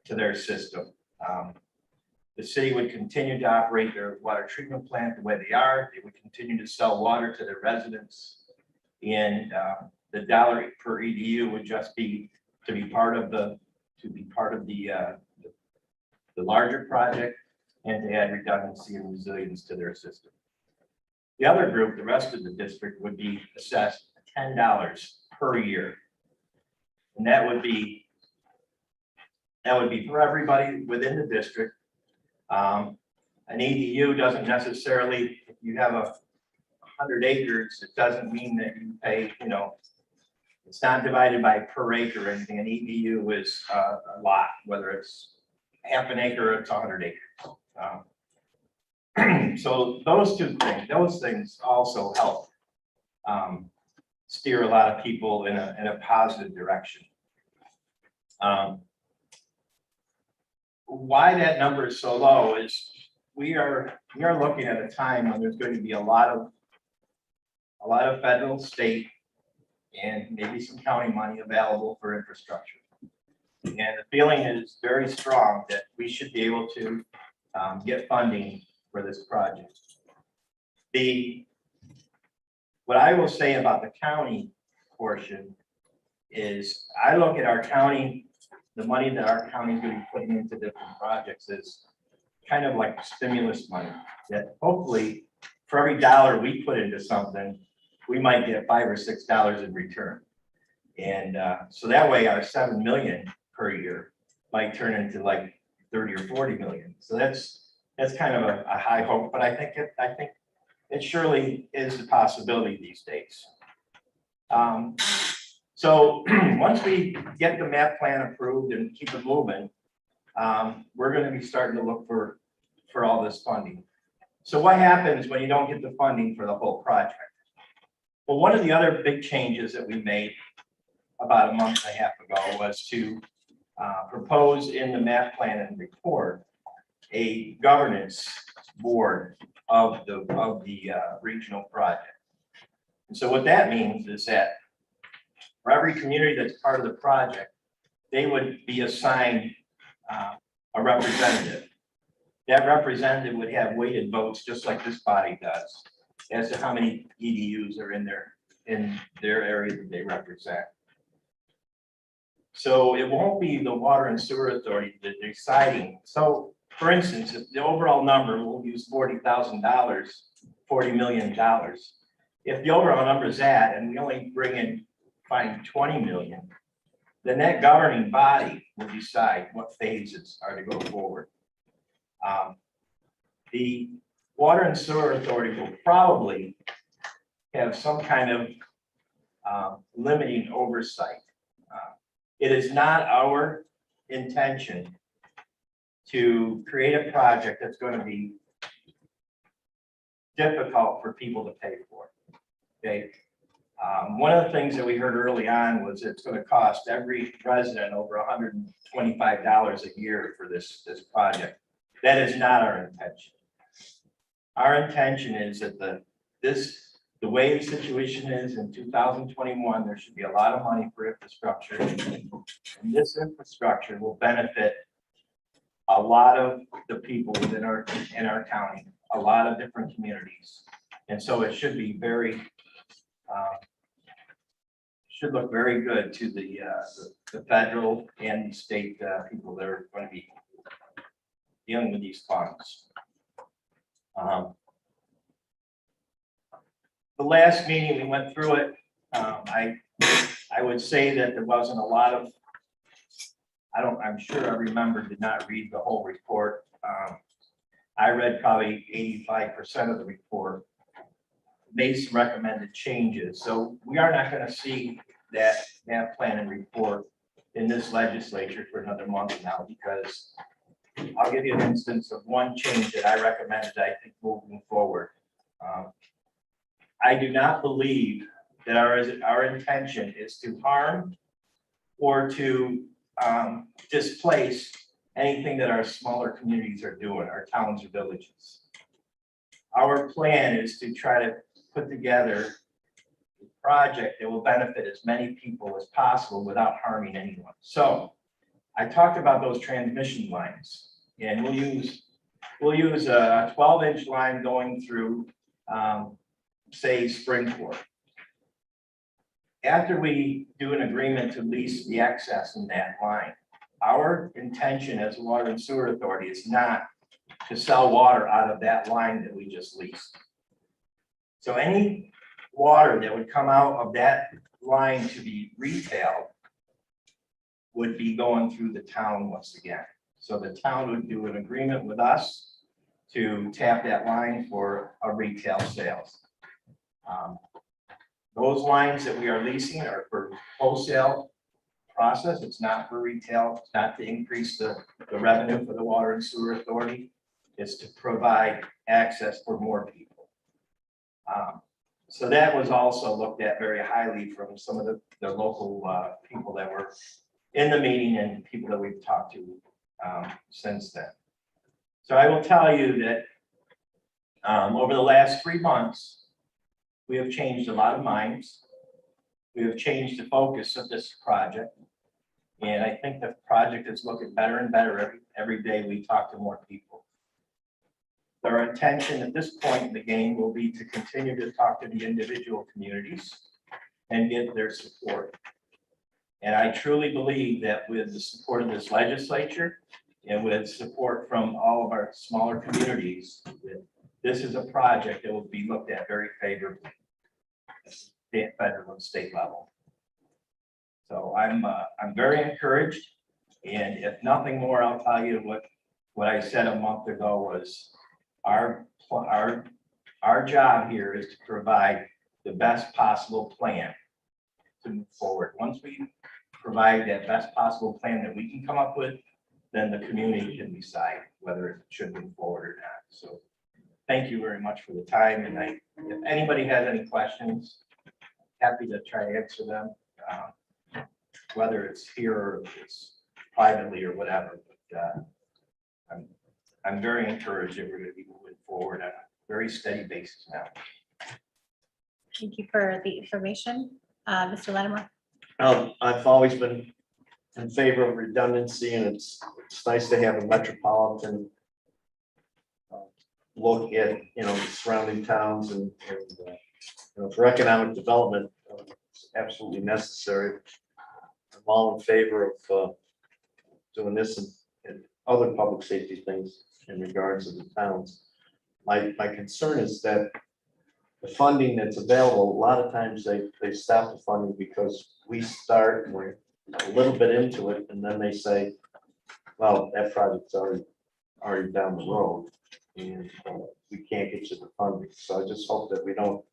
their system. The city would continue to operate their water treatment plant the way they are. They would continue to sell water to their residents. And the $1 per EDU would just be to be part of the larger project. and to add redundancy and resilience to their system. The other group, the rest of the district, would be assessed $10 per year. And that would be for everybody within the district. An EDU doesn't necessarily, if you have 100 acres, it doesn't mean that you pay, it's not divided by per acre or anything. An EDU is a lot, whether it's half an acre or it's 100 acres. So those things also help steer a lot of people in a positive direction. Why that number is so low is we are looking at a time when there's going to be a lot of federal, state, and maybe some county money available for infrastructure. And the feeling is very strong that we should be able to get funding for this project. What I will say about the county portion is I look at our county, the money that our county is going to be putting into different projects is kind of like stimulus money that hopefully for every dollar we put into something, we might get $5 or $6 in return. And so that way our 7 million per year might turn into like 30 or 40 million. So that's kind of a high hope, but I think it surely is a possibility these days. So once we get the map plan approved and keep it moving, we're going to be starting to look for all this funding. So what happens when you don't get the funding for the whole project? Well, one of the other big changes that we made about a month and a half ago was to propose in the map plan and report a governance board of the regional project. And so what that means is that for every community that's part of the project, they would be assigned a representative. That representative would have weighted votes just like this body does as to how many EDUs are in their area that they represent. So it won't be the Water and Sewer Authority that deciding. So for instance, if the overall number, we'll use $40,000, $40 million. If the overall number is that, and we only find 20 million, then that governing body will decide what phases are to go forward. The Water and Sewer Authority will probably have some kind of limiting oversight. It is not our intention to create a project that's going to be difficult for people to pay for. Okay. One of the things that we heard early on was it's going to cost every resident over $125 a year for this project. That is not our intention. Our intention is that the way the situation is in 2021, there should be a lot of money for infrastructure, and this infrastructure will benefit a lot of the people in our county, a lot of different communities, and so it should be should look very good to the federal and the state people that are going to be dealing with these funds. The last meeting we went through it. I would say that there wasn't a lot of. I'm sure every member did not read the whole report. I read probably 85% of the report. Made some recommended changes. So we are not going to see that map plan and report in this legislature for another month now, because I'll give you an instance of one change that I recommended, I think, moving forward. I do not believe that our intention is to harm or to displace anything that our smaller communities are doing, our towns or villages. Our plan is to try to put together a project that will benefit as many people as possible without harming anyone. So I talked about those transmission lines, and we'll use a 12-inch line going through, say, Springport. After we do an agreement to lease the excess in that line, our intention as a Water and Sewer Authority is not to sell water out of that line that we just leased. So any water that would come out of that line to be retailed would be going through the town once again. So the town would do an agreement with us to tap that line for a retail sales. Those lines that we are leasing are for wholesale process. It's not for retail. It's not to increase the revenue for the Water and Sewer Authority. It's to provide access for more people. So that was also looked at very highly from some of the local people that were in the meeting and people that we've talked to since then. So I will tell you that over the last 3 months, we have changed a lot of minds. We have changed the focus of this project. And I think the project is looking better and better every day we talk to more people. Our intention at this point in the game will be to continue to talk to the individual communities and get their support. And I truly believe that with the support of this legislature and with support from all of our smaller communities, that this is a project that will be looked at very favorably at federal and state level. So I'm very encouraged. And if nothing more, I'll tell you what I said a month ago was our job here is to provide the best possible plan to move forward. Once we provide that best possible plan that we can come up with, then the community can decide whether it should move forward or not. So thank you very much for the time. And if anybody has any questions, happy to try to answer them, whether it's here or if it's privately or whatever. But I'm very encouraged that we're going to be moving forward on a very steady basis now. Thank you for the information. Mr. Lattimore. I've always been in favor of redundancy, and it's nice to have a metropolitan look at, the surrounding towns and for economic development, it's absolutely necessary. I'm all in favor of doing this and other public safety things in regards to the towns. My concern is that the funding that's available, a lot of times they stop the funding because we start and we're a little bit into it, and then they say, well, that project's already down the road and we can't get you the funding. So I just hope that we don't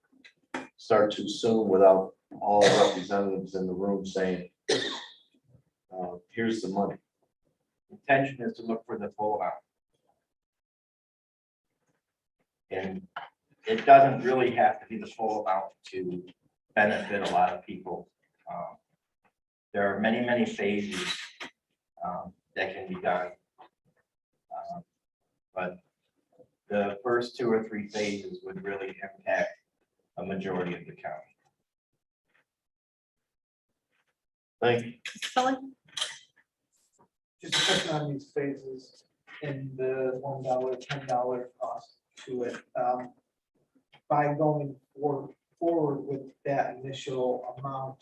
start too soon without all the representatives in the room saying, here's the money. Intention is to look for the full amount. And it doesn't really have to be the full amount to benefit a lot of people. There are many, many phases that can be done. But the first 2 or 3 phases would really impact a majority of the county. Thank you. Sully? Just a question on these phases and the $1, $10 cost to it. By going forward with that initial amount,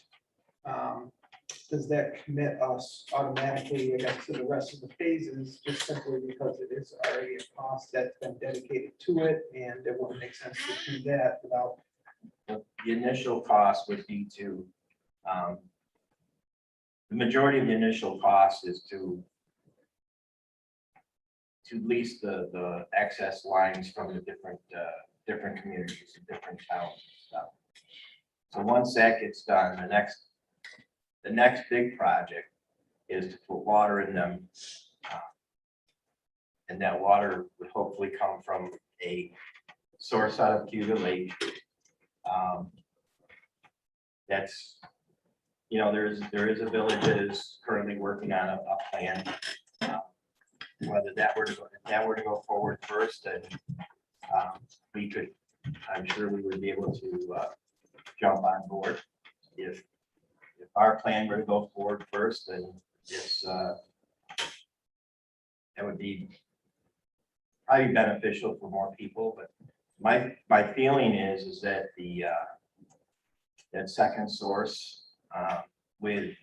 does that commit us automatically, I guess, to the rest of the phases, just simply because it is already a cost that's been dedicated to it, and it wouldn't make sense to do that without? The initial cost would be to, the majority of the initial cost is to lease the access lines from the different communities and different towns and stuff. So once that gets done, the next big project is to put water in them. And that water would hopefully come from a source out of Cayuga Lake. That's, there is a village that is currently working on a plan. Whether that were to go forward first, and I'm sure we would be able to jump on board. If our plan were to go forward first, then it's that would be probably beneficial for more people. But my feeling is that that second source, with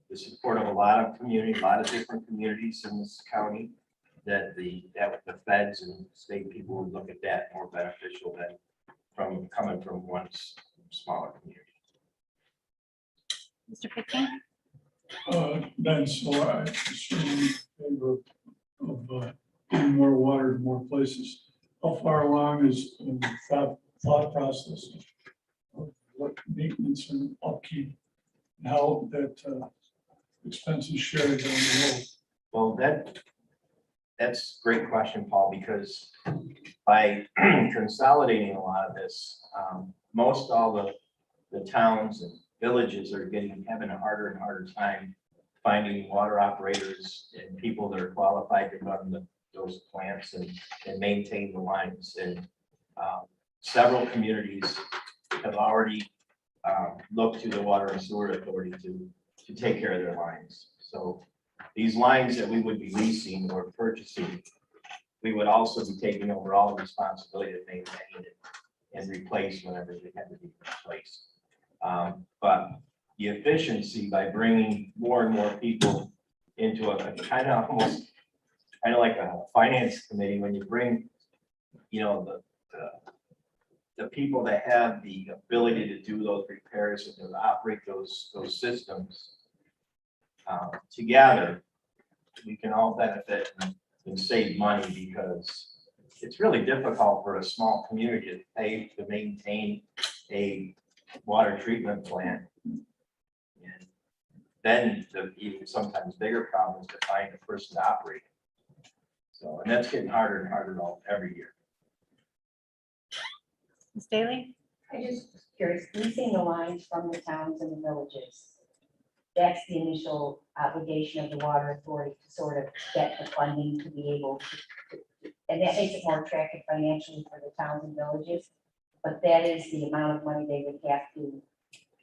the support of a lot of different communities in this county, that the feds and state people would look at that more beneficial than coming from one smaller community. Mr. Pickering? Ben, so I certainly favor of getting more water to more places. How far along is the thought process of what maintenance and upkeep and how that expense is shared down the road? Well, that's a great question, Paul, because by consolidating a lot of this, most all the towns and villages are having a harder and harder time finding water operators and people that are qualified to run those plants and maintain the lines. And several communities have already looked to the Water and Sewer Authority to take care of their lines. So these lines that we would be leasing or purchasing, we would also be taking over all the responsibility to maintain it and replace whenever they had to be replaced. But the efficiency by bringing more and more people into a kind of almost kind of like a finance committee, when you bring, you know, the people that have the ability to do those repairs and to operate those systems together, we can all benefit and save money, because it's really difficult for a small community to pay to maintain a water treatment plant. And then the even sometimes bigger problem is to find a person to operate it. So, and that's getting harder and harder every year. Ms. Daly? I just was curious, leasing the lines from the towns and the villages, that's the initial obligation of the water authority to sort of get the funding to be able to, and that makes it more attractive financially for the towns and villages. But that is the amount of money they would have to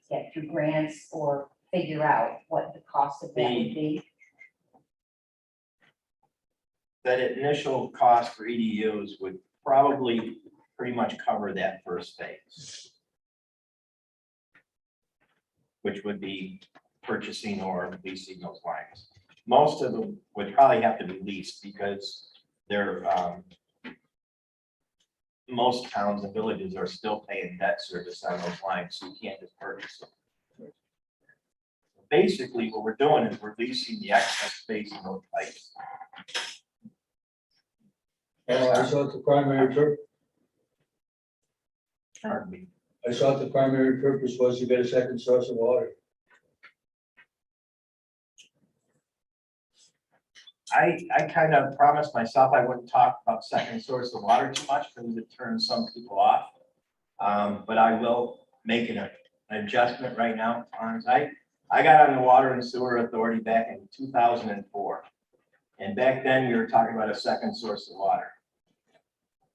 get through grants or figure out what the cost of that would be. That initial cost for EDUs would probably pretty much cover that first phase, which would be purchasing or leasing those lines. Most of them would probably have to be leased, because they're most towns and villages are still paying debt service on those lines, so you can't just purchase them. Basically, what we're doing is we're leasing the excess space in those pipes. I thought the primary purpose, Pardon me. I thought the primary purpose was to get a second source of water. I kind of promised myself I wouldn't talk about second source of water too much, because it turns some people off. But I will make an adjustment right now. I got on the Water and Sewer Authority back in 2004. And back then we were talking about a second source of water.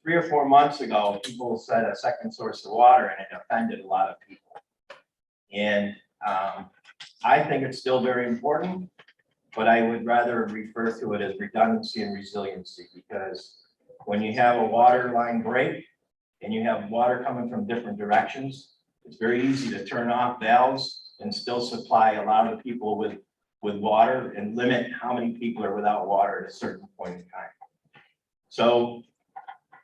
3 or 4 months ago, people said a second source of water, and it offended a lot of people. And I think it's still very important, but I would rather refer to it as redundancy and resiliency, because when you have a water line break and you have water coming from different directions, it's very easy to turn off valves and still supply a lot of people with water and limit how many people are without water at a certain point in time. So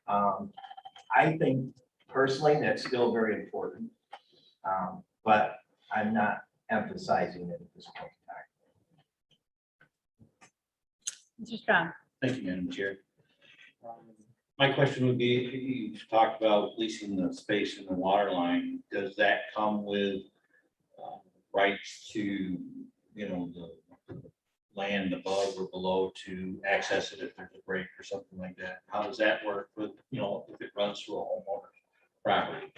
I think personally that's still very important, but I'm not emphasizing it at this point in time. Mr. Strong? Thank you, Madam Chair. My question would be, you've talked about leasing the space in the water line. Does that come with rights to, you know, the land above or below to access it if there's a break or something like that? How does that work with, you know, if it runs through a homeowner's property?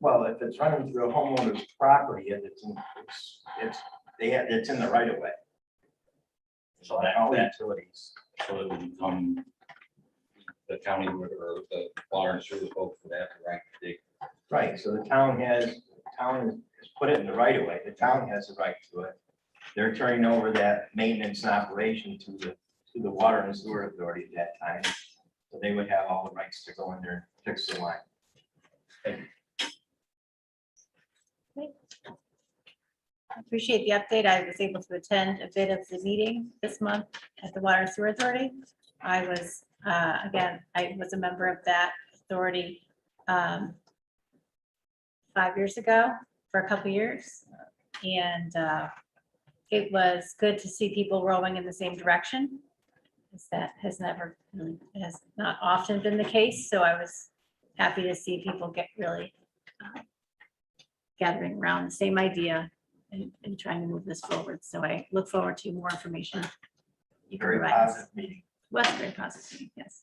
Well, if it's running through a homeowner's property and it's in the right of way. So that, all utilities. so it would become the county or the water and sewer folks would have the right to dig. Right, so the town has put it in the right of way. The town has the right to it. They're turning over that maintenance and operation to the Water and Sewer Authority at that time. So they would have all the rights to go in there and fix the line. Thank you. appreciate the update. I was able to attend a bit of the meeting this month at the Water and Sewer Authority. I was, again, I was a member of that authority 5 years ago for a couple years. And it was good to see people rowing in the same direction. Because that has never, has not often been the case. So I was happy to see people get really gathering around the same idea and trying to move this forward. So I look forward to more information. You can Very provide us. positive meeting. Was very positive, yes.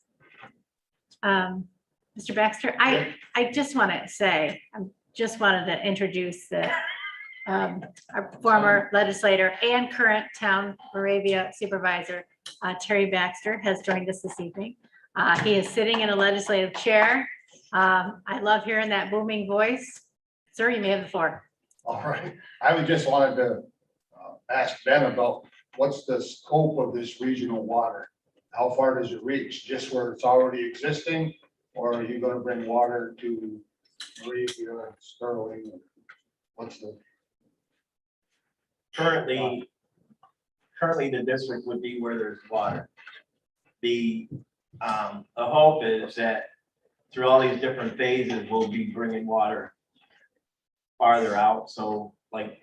Mr. Baxter, I just want to say, I just wanted to introduce the our former legislator and current town Moravia supervisor, Terry Baxter, has joined us this evening. He is sitting in a legislative chair. I love hearing that booming voice. Sir, you may have the floor. All right, I would just wanted to ask Ben about what's the scope of this regional water? How far does it reach? Just where it's already existing? Or are you gonna bring water to Moravia, Sterling? What's the? Currently, the district would be where there's water. The hope is that through all these different phases, we'll be bringing water farther out. So like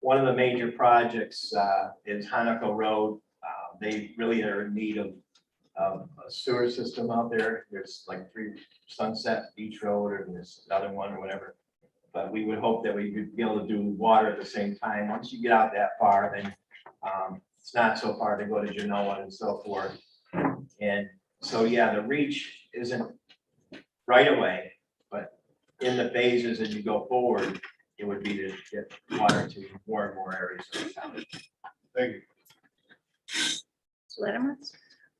one of the major projects is Hanako Road. They really are in need of a sewer system out there. There's like 3 Sunset Beach Road, and there's another one or whatever. But we would hope that we would be able to do water at the same time. Once you get out that far, then it's not so far to go to Genoa and so forth. And so, yeah, the reach isn't right away, but in the phases as you go forward, it would be to get water to more and more areas of the town. Thank you. Latimer?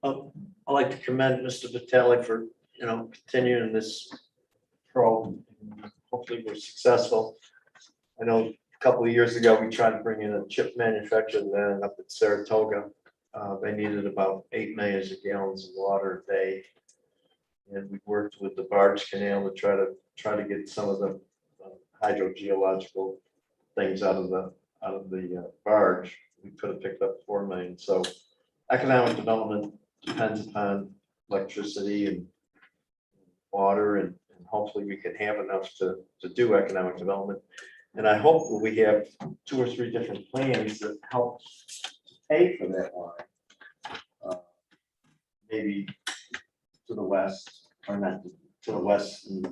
I'd like to commend Mr. Vitale for, continuing this program. Hopefully we're successful. I know a couple of years ago, we tried to bring in a chip manufacturer then up at Saratoga. They needed about 8 million gallons of water a day. And we worked with the barge canal to try to get some of the hydrogeological things out of the barge. We could have picked up 4 million. So economic development depends upon electricity and water, and hopefully we can have enough to do economic development. And I hope that we have 2 or 3 different plans that help pay for that line. Maybe to the west, or not to the west and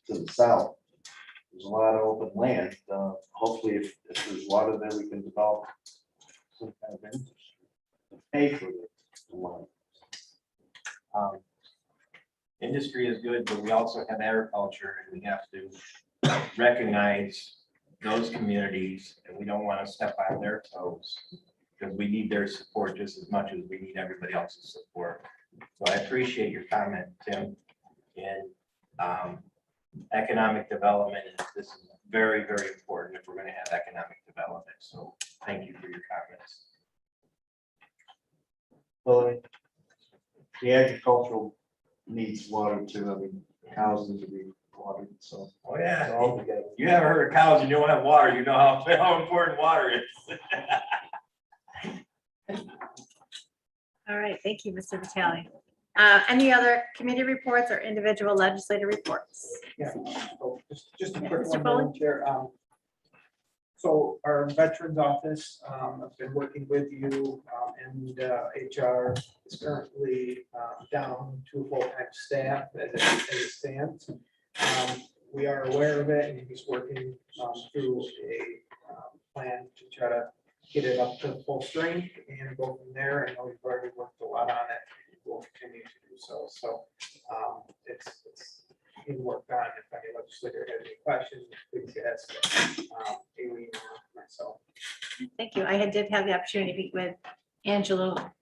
to the south. There's a lot of open land. Hopefully if there's water there, we can develop some kind of industry to pay for the line. Industry is good, but we also have agriculture, and we have to recognize those communities, and we don't want to step on their toes because we need their support just as much as we need everybody else's support. So I appreciate your comment, Tim. And economic development, this is very, very important if we're going to have economic development. So thank you for your comments. Well, the agricultural needs water too. I mean, cows need to be watered, so. Oh, yeah. it's all together. You haven't heard of cows and you don't have water. You know how important water is. All right, thank you, Mr. Vitale. Any other committee reports or individual legislative reports? Yeah, so just a quick Mr. one, Foley? Madam Chair. So our Veterans Office, I've been working with you, and HR is currently down to full-time staff as it stands. We are aware of it, and he's working through a plan to try to get it up to full strength and go from there. I know we've already worked a lot on it. We'll continue to do so. So it's being worked on. If any legislator has any questions, please ask Aileen or myself. Thank you. I did have the opportunity to meet with Angela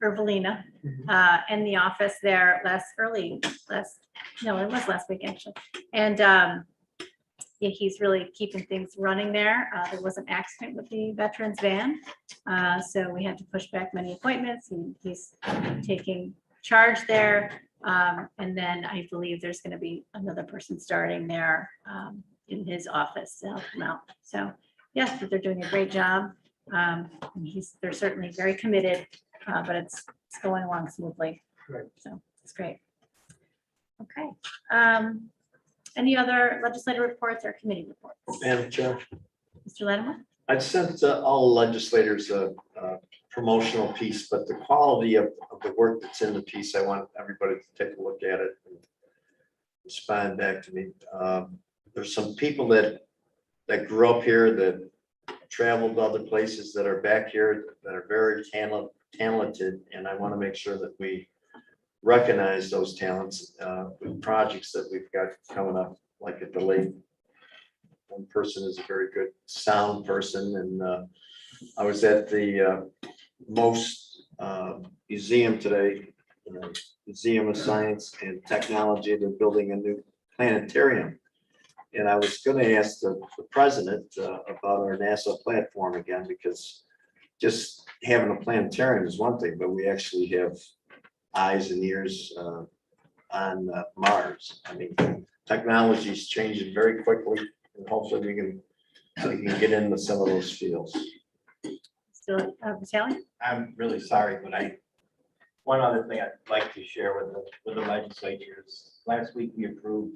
Ervelina in the office there last week actually. And yeah, he's really keeping things running there. There was an accident with the veterans van. So we had to push back many appointments, and he's taking charge there. And then I believe there's going to be another person starting there in his office to help him out. So yes, that they're doing a great job. And they're certainly very committed, but it's going along smoothly. Right. So it's great. Okay. Any other legislative reports or committee reports? Madam Chair, Mr. Latimer? I've sent all legislators a promotional piece, but the quality of the work that's in the piece, I want everybody to take a look at it and respond back to me. There's some people that grew up here, that traveled to other places, that are back here, that are very talented, and I want to make sure that we recognize those talents with projects that we've got coming up, like at the lake. One person is a very good sound person, and I was at the Most Museum today, Museum of Science and Technology. They're building a new planetarium. And I was going to ask the president about our NASA platform again, because just having a planetarium is one thing, but we actually have eyes and ears on Mars. I mean, technology is changing very quickly, and hopefully we can get into some of those fields. Still, Sally? I'm really sorry, but one other thing I'd like to share with the legislature is last week we approved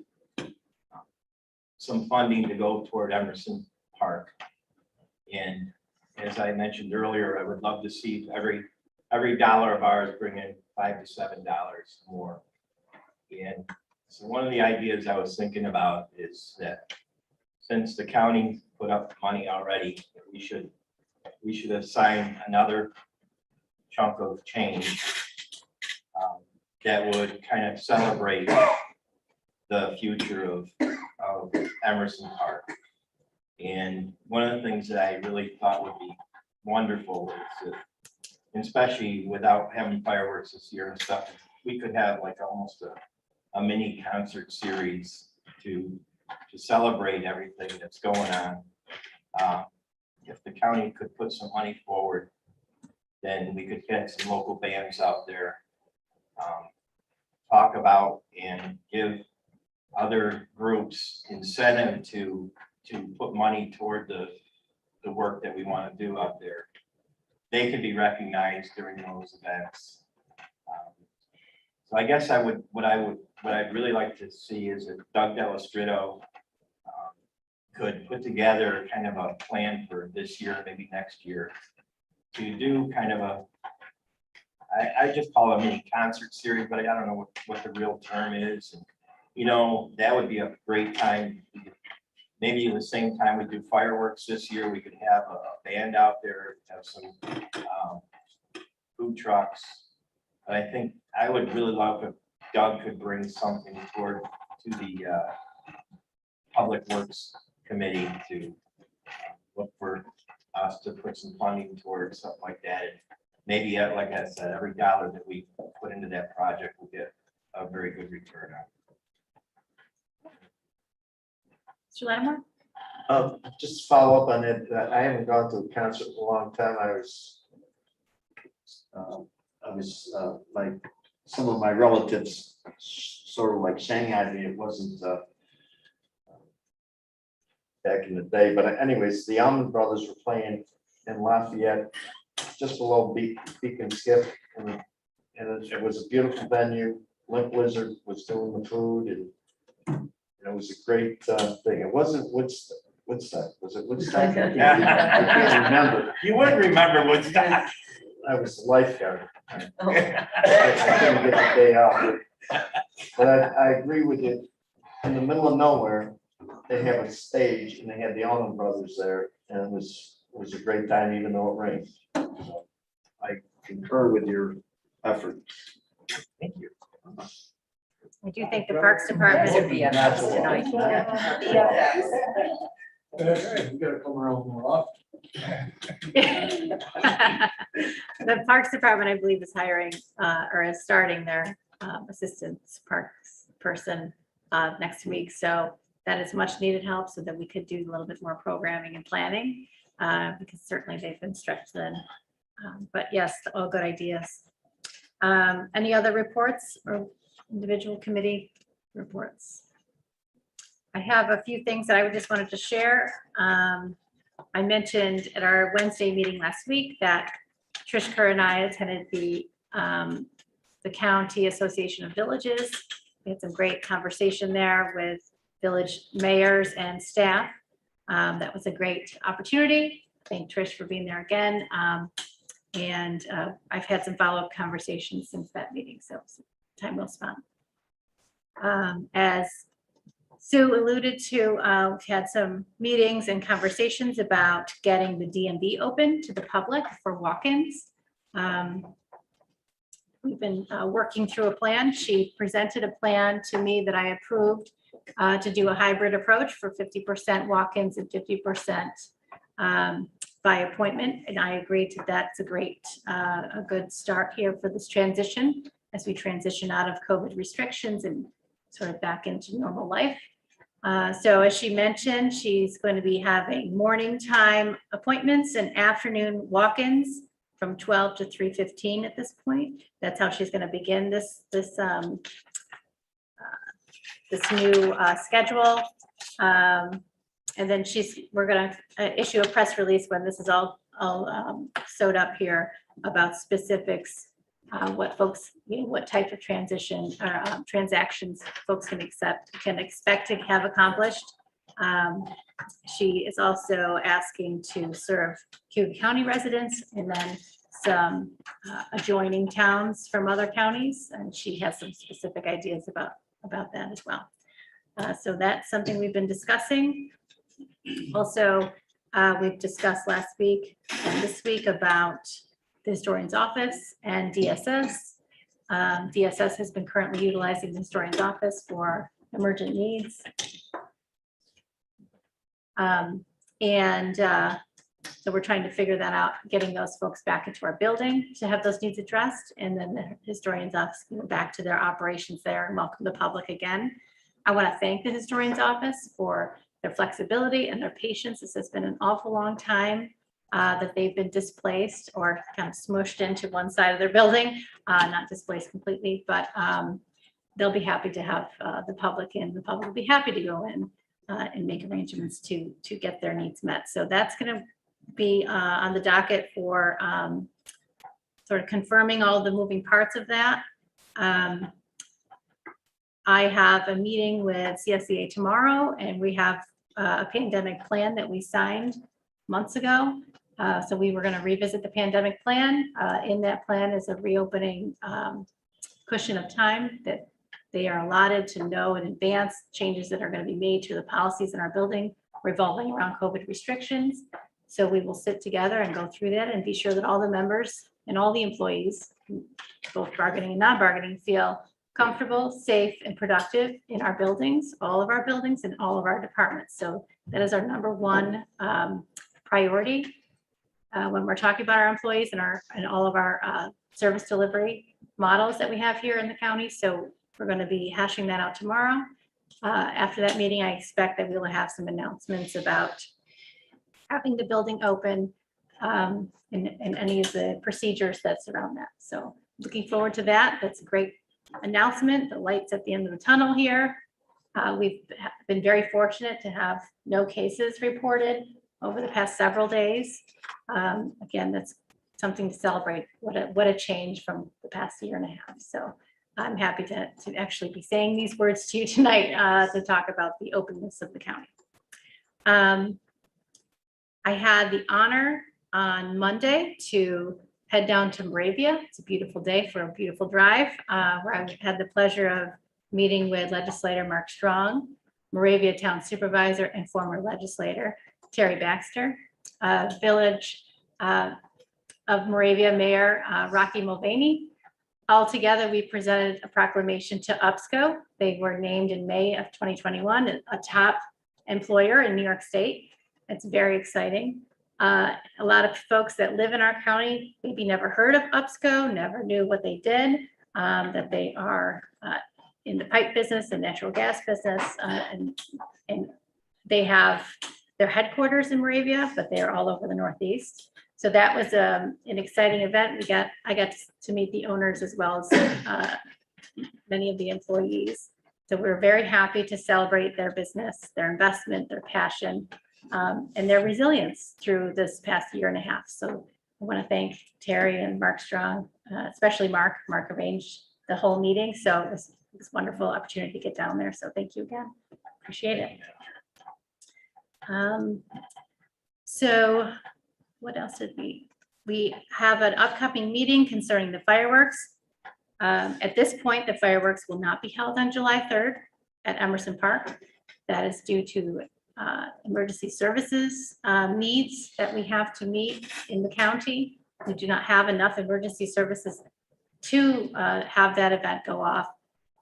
some funding to go toward Emerson Park. And as I mentioned earlier, I would love to see every dollar of ours bring in $5 to $7 more. And so one of the ideas I was thinking about is that since the county put up money already, we should assign another chunk of change that would kind of celebrate the future of Emerson Park. And one of the things that I really thought would be wonderful is that, especially without having fireworks this year and stuff, we could have like almost a mini concert series to celebrate everything that's going on. If the county could put some money forward, then we could get some local bands out there, talk about and give other groups incentive to put money toward the work that we want to do out there. They could be recognized during those events. So I guess what I'd really like to see is if Doug Delastrito could put together kind of a plan for this year, maybe next year, to do kind of I just call it a mini concert series, but I don't know what the real term is. And, you know, that would be a great time. Maybe at the same time we do fireworks this year, we could have a band out there, have some food trucks. But I think I would really love if Doug could bring something to the Public Works Committee to look for us to put some funding towards something like that. And maybe, like I said, every dollar that we put into that project will get a very good return on. Mr. Lattimore? Just to follow up on it, I haven't gone to a concert in a long time. I was like some of my relatives sort of like Shanghai me. It wasn't back in the day, but anyways, the Allman Brothers were playing in Lafayette, just below Beacon Skip, and it was a beautiful venue. Limp Lizard was doing the food, and it was a great thing. It wasn't Woodstock. Was it Woodstock? I can't remember. You wouldn't remember Woodstock. I was a lifeguard. I couldn't get the day off. But I agree with you. In the middle of nowhere, they have a stage, and they had the Allman Brothers there, and it was a great time, even though it rained. So I concur with your effort. Thank you. I do think the Parks Department. Hey, we gotta come around more often. The Parks Department, I believe, is hiring or is starting their assistant parks person next week. So that is much needed help so that we could do a little bit more programming and planning because certainly they've been stretched thin. But yes, all good ideas. Any other reports or individual committee reports? I have a few things that I just wanted to share. I mentioned at our Wednesday meeting last week that Trish Kerr and I attended the County Association of Villages. We had some great conversation there with village mayors and staff. That was a great opportunity. Thank Trish for being there again. And I've had some follow-up conversations since that meeting, so time well spent. As Sue alluded to, we've had some meetings and conversations about getting the DMV open to the public for walk-ins. We've been working through a plan. She presented a plan to me that I approved to do a hybrid approach for 50% walk-ins and 50% by appointment. And I agreed to that's a good start here for this transition as we transition out of COVID restrictions and sort of back into normal life. So as she mentioned, she's going to be having morning time appointments and afternoon walk-ins from 12 to 3:15 at this point. That's how she's going to begin this new schedule. And then we're going to issue a press release when this is all sewed up here about specifics, what folks, what type of transition or transactions folks can expect to have accomplished. She is also asking to serve Cayuga County residents and then some adjoining towns from other counties, and she has some specific ideas about that as well. So that's something we've been discussing. Also, we've discussed last week and this week about the historian's office and DSS. DSS has been currently utilizing the historian's office for emergent needs. So we're trying to figure that out, getting those folks back into our building to have those needs addressed, and then the historian's office can go back to their operations there and welcome the public again. I want to thank the historian's office for their flexibility and their patience. This has been an awful long time that they've been displaced or kind of smushed into one side of their building, not displaced completely, but they'll be happy to have the public in. The public will be happy to go in and make arrangements to get their needs met. So that's going to be on the docket for sort of confirming all the moving parts of that. I have a meeting with CSEA tomorrow, and we have a pandemic plan that we signed months ago. So we were going to revisit the pandemic plan. In that plan is a reopening cushion of time that they are allotted to know in advance changes that are going to be made to the policies in our building revolving around COVID restrictions. So we will sit together and go through that and be sure that all the members and all the employees, both bargaining and non-bargaining, feel comfortable, safe, and productive in our buildings, all of our buildings and all of our departments. So that is our number one priority when we're talking about our employees and all of our service delivery models that we have here in the county. So we're going to be hashing that out tomorrow. After that meeting, I expect that we will have some announcements about having the building open and any of the procedures that surround that. So looking forward to that. That's a great announcement. The lights at the end of the tunnel here. We've been very fortunate to have no cases reported over the past several days. Again, that's something to celebrate. What a change from the past year and a half. So I'm happy to actually be saying these words to you tonight to talk about the openness of the county. I had the honor on Monday to head down to Moravia. It's a beautiful day for a beautiful drive, where I had the pleasure of meeting with legislator Mark Strong, Moravia Town Supervisor and former legislator Terry Baxter, Village of Moravia Mayor Rocky Mulvaney. Altogether, we presented a proclamation to UPSCO. They were named in May of 2021 a top employer in New York State. It's very exciting. A lot of folks that live in our county maybe never heard of UPSCO, never knew what they did, that they are in the pipe business and natural gas business, and they have their headquarters in Moravia, but they are all over the Northeast. So that was an exciting event. I got to meet the owners as well as many of the employees. So we're very happy to celebrate their business, their investment, their passion. and their resilience through this past year and a half. So I want to thank Terry and Mark Strong, especially Mark. Mark arranged the whole meeting, so it was a wonderful opportunity to get down there. So thank you again. Appreciate it. So what else did we have an upcoming meeting concerning the fireworks. At this point, the fireworks will not be held on July 3rd at Emerson Park. That is due to emergency services needs that we have to meet in the county. We do not have enough emergency services to have that event go off.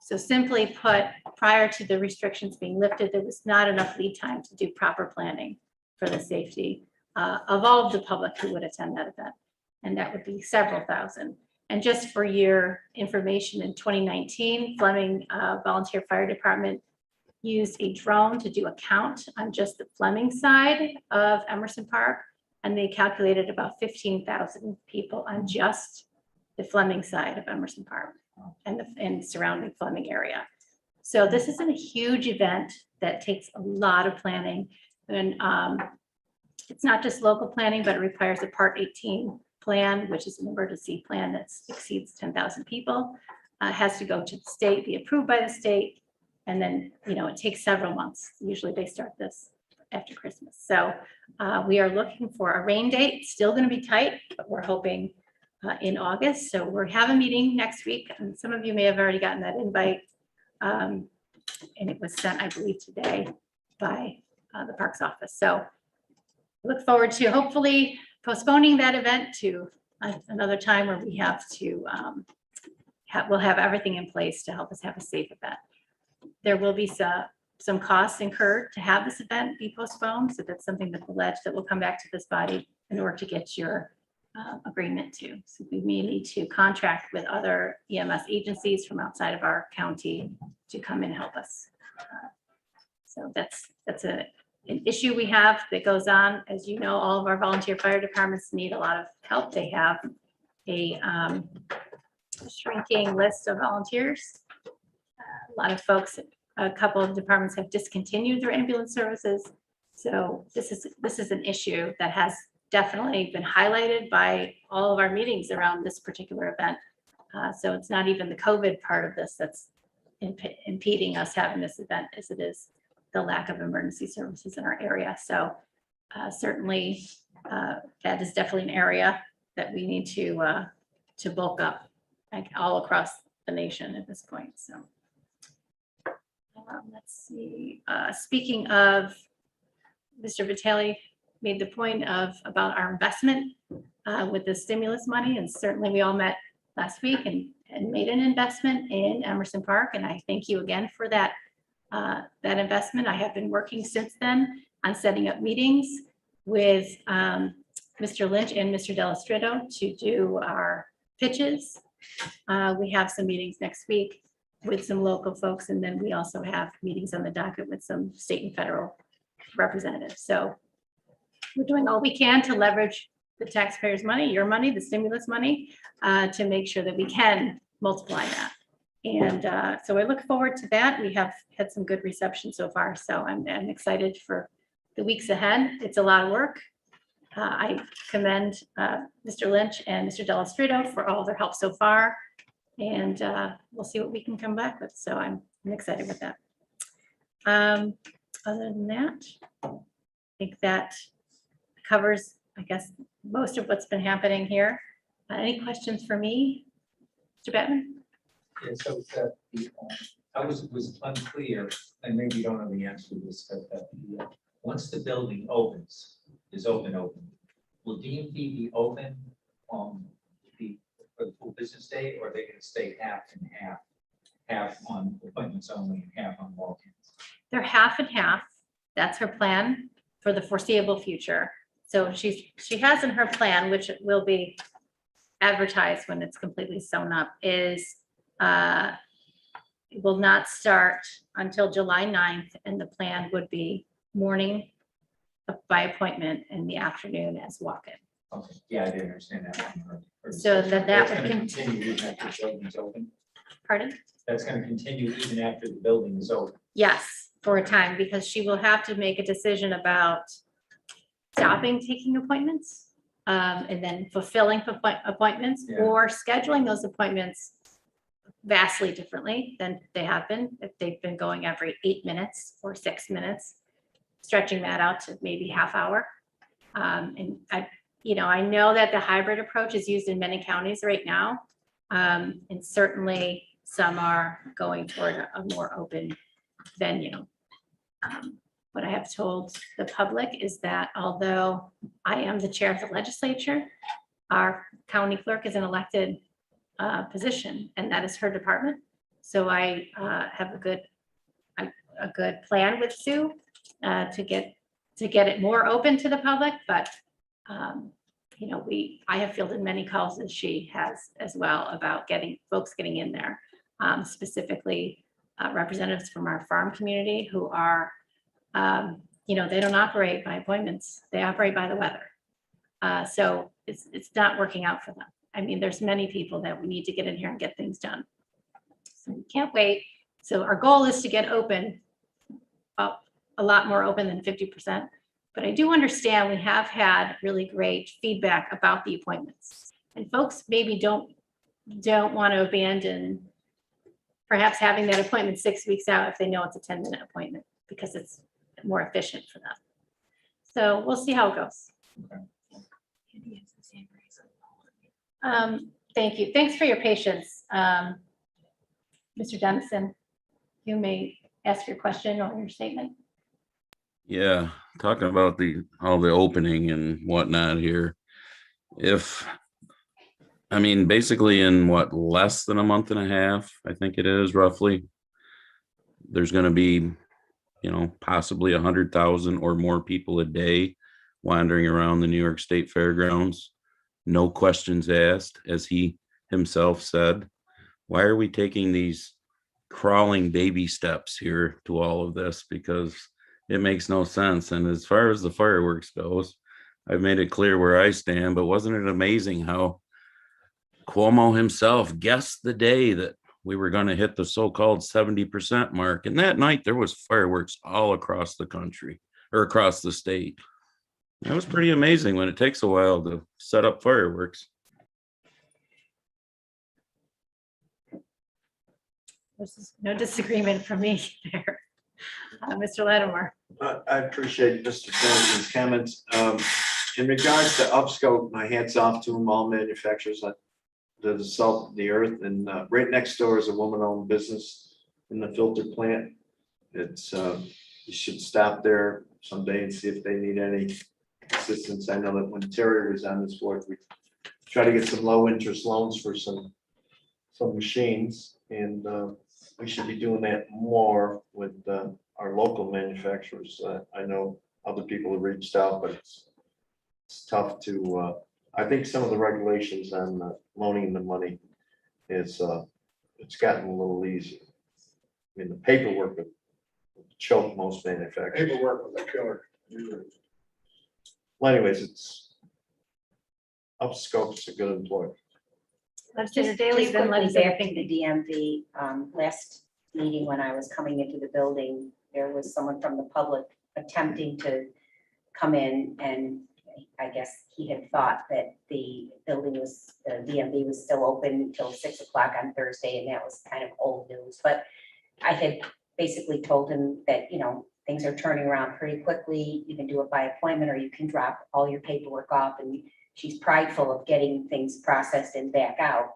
So simply put, prior to the restrictions being lifted, there was not enough lead time to do proper planning for the safety of all of the public who would attend that event. And that would be several thousand. And just for your information, in 2019, Fleming Volunteer Fire Department used a drone to do a count on just the Fleming side of Emerson Park. And they calculated about 15,000 people on just the Fleming side of Emerson Park and the surrounding Fleming area. So this isn't a huge event that takes a lot of planning. And it's not just local planning, but it requires a Part 18 plan, which is an emergency plan that exceeds 10,000 people. It has to go to the state, be approved by the state. And then, it takes several months. Usually they start this after Christmas. So we are looking for a rain date, still going to be tight, but we're hoping in August. So we're having a meeting next week. And some of you may have already gotten that invite. And it was sent, I believe, today by the Parks office. So look forward to hopefully postponing that event to another time where we have to, we'll have everything in place to help us have a safe event. There will be some costs incurred to have this event be postponed. So that's something that the ledge that will come back to this body in order to get your agreement to. So we may need to contract with other EMS agencies from outside of our county to come and help us. So that's an issue we have that goes on. As you know, all of our volunteer fire departments need a lot of help. They have a shrinking list of volunteers. A lot of folks, a couple of departments have discontinued their ambulance services. So this is an issue that has definitely been highlighted by all of our meetings around this particular event. So it's not even the COVID part of this that's impeding us having this event, as it is the lack of emergency services in our area. So certainly that is definitely an area that we need to bulk up, like all across the nation at this point. So let's see. Speaking of, Mr. Vitale made the point about our investment with the stimulus money, and certainly we all met last week and made an investment in Emerson Park, and I thank you again for that investment. I have been working since then on setting up meetings with Mr. Lynch and Mr. Delastrito to do our pitches. We have some meetings next week with some local folks, and then we also have meetings on the docket with some state and federal representatives. So we're doing all we can to leverage the taxpayers' money, your money, the stimulus money, to make sure that we can multiply that. And so I look forward to that. We have had some good reception so far, so I'm excited for the weeks ahead. It's a lot of work. I commend Mr. Lynch and Mr. Delastrito for all their help so far, and we'll see what we can come back with. So I'm excited with that. Other than that, I think that covers, I guess, most of what's been happening here. Any questions for me, Mr. Bettman? Yeah, so I was unclear, and maybe you don't know the answer to this, but once the building is open, will DMV be open for the full business day, or are they going to stay half and half on appointments only and half on walk-ins? They're half and half. That's her plan for the foreseeable future. So she has in her plan, which will be advertised when it's completely sewn up, is it will not start until July 9th, and the plan would be morning by appointment and the afternoon as walk-in. Okay, yeah, I didn't understand that one. So that That's would gonna continue even after the building's open? Pardon? That's gonna continue even after the building is open? Yes, for a time, because she will have to make a decision about stopping taking appointments, and then fulfilling appointments, Yeah. or scheduling those appointments vastly differently than they have been, if they've been going every 8 minutes or 6 minutes, stretching that out to maybe half hour. And I know that the hybrid approach is used in many counties right now. And certainly some are going toward a more open venue. What I have told the public is that although I am the chair of the legislature, our county clerk is an elected position, and that is her department. So I have a good plan with Sue to get it more open to the public, but I have fielded many calls as she has as well about getting folks getting in there, specifically representatives from our farm community who are, they don't operate by appointments, they operate by the weather. So it's not working out for them. I mean, there's many people that we need to get in here and get things done. So we can't wait. So our goal is to get open, a lot more open than 50%. But I do understand we have had really great feedback about the appointments. And folks maybe don't want to abandon perhaps having that appointment 6 weeks out if they know it's a 10-minute appointment, because it's more efficient for them. So we'll see how it goes. Thank you. Thanks for your patience. Mr. Dennison, you may ask your question or your statement. Yeah, talking about all the opening and whatnot here. Basically in less than a month and a half, I think it is roughly, there's going to be, possibly 100,000 or more people a day wandering around the New York State Fairgrounds. No questions asked, as he himself said. Why are we taking these crawling baby steps here to all of this? Because it makes no sense. And as far as the fireworks goes, I've made it clear where I stand, but wasn't it amazing how Cuomo himself guessed the day that we were going to hit the so-called 70% mark? And that night there was fireworks all across the country, or across the state. That was pretty amazing when it takes a while to set up fireworks. There's no disagreement from me there. Mr. Lattimore. I appreciate Mr. Tennant's comments. In regards to upscope, my hats off to them, all manufacturers that the salt of the earth, and right next door is a woman-owned business in the filter plant. It's you should stop there someday and see if they need any assistance. I know that when Terry was on this board, we try to get some low interest loans for some machines, and we should be doing that more with our local manufacturers. I know other people have reached out, but it's tough to, I think some of the regulations on loaning the money is, it's gotten a little easier. I mean, the paperwork would choke most manufacturers. Paperwork was a killer. Well, anyways, Upscope's a good employer. Legislator Daley, then quickly Legislator back to the DMV, last meeting when I was coming into the building, there was someone from the public attempting to come in, and I guess he had thought that the DMV was still open until 6 o'clock on Thursday, and that was kind of old news. But I had basically told him that, things are turning around pretty quickly. You can do it by appointment, or you can drop all your paperwork off, and she's prideful of getting things processed and back out.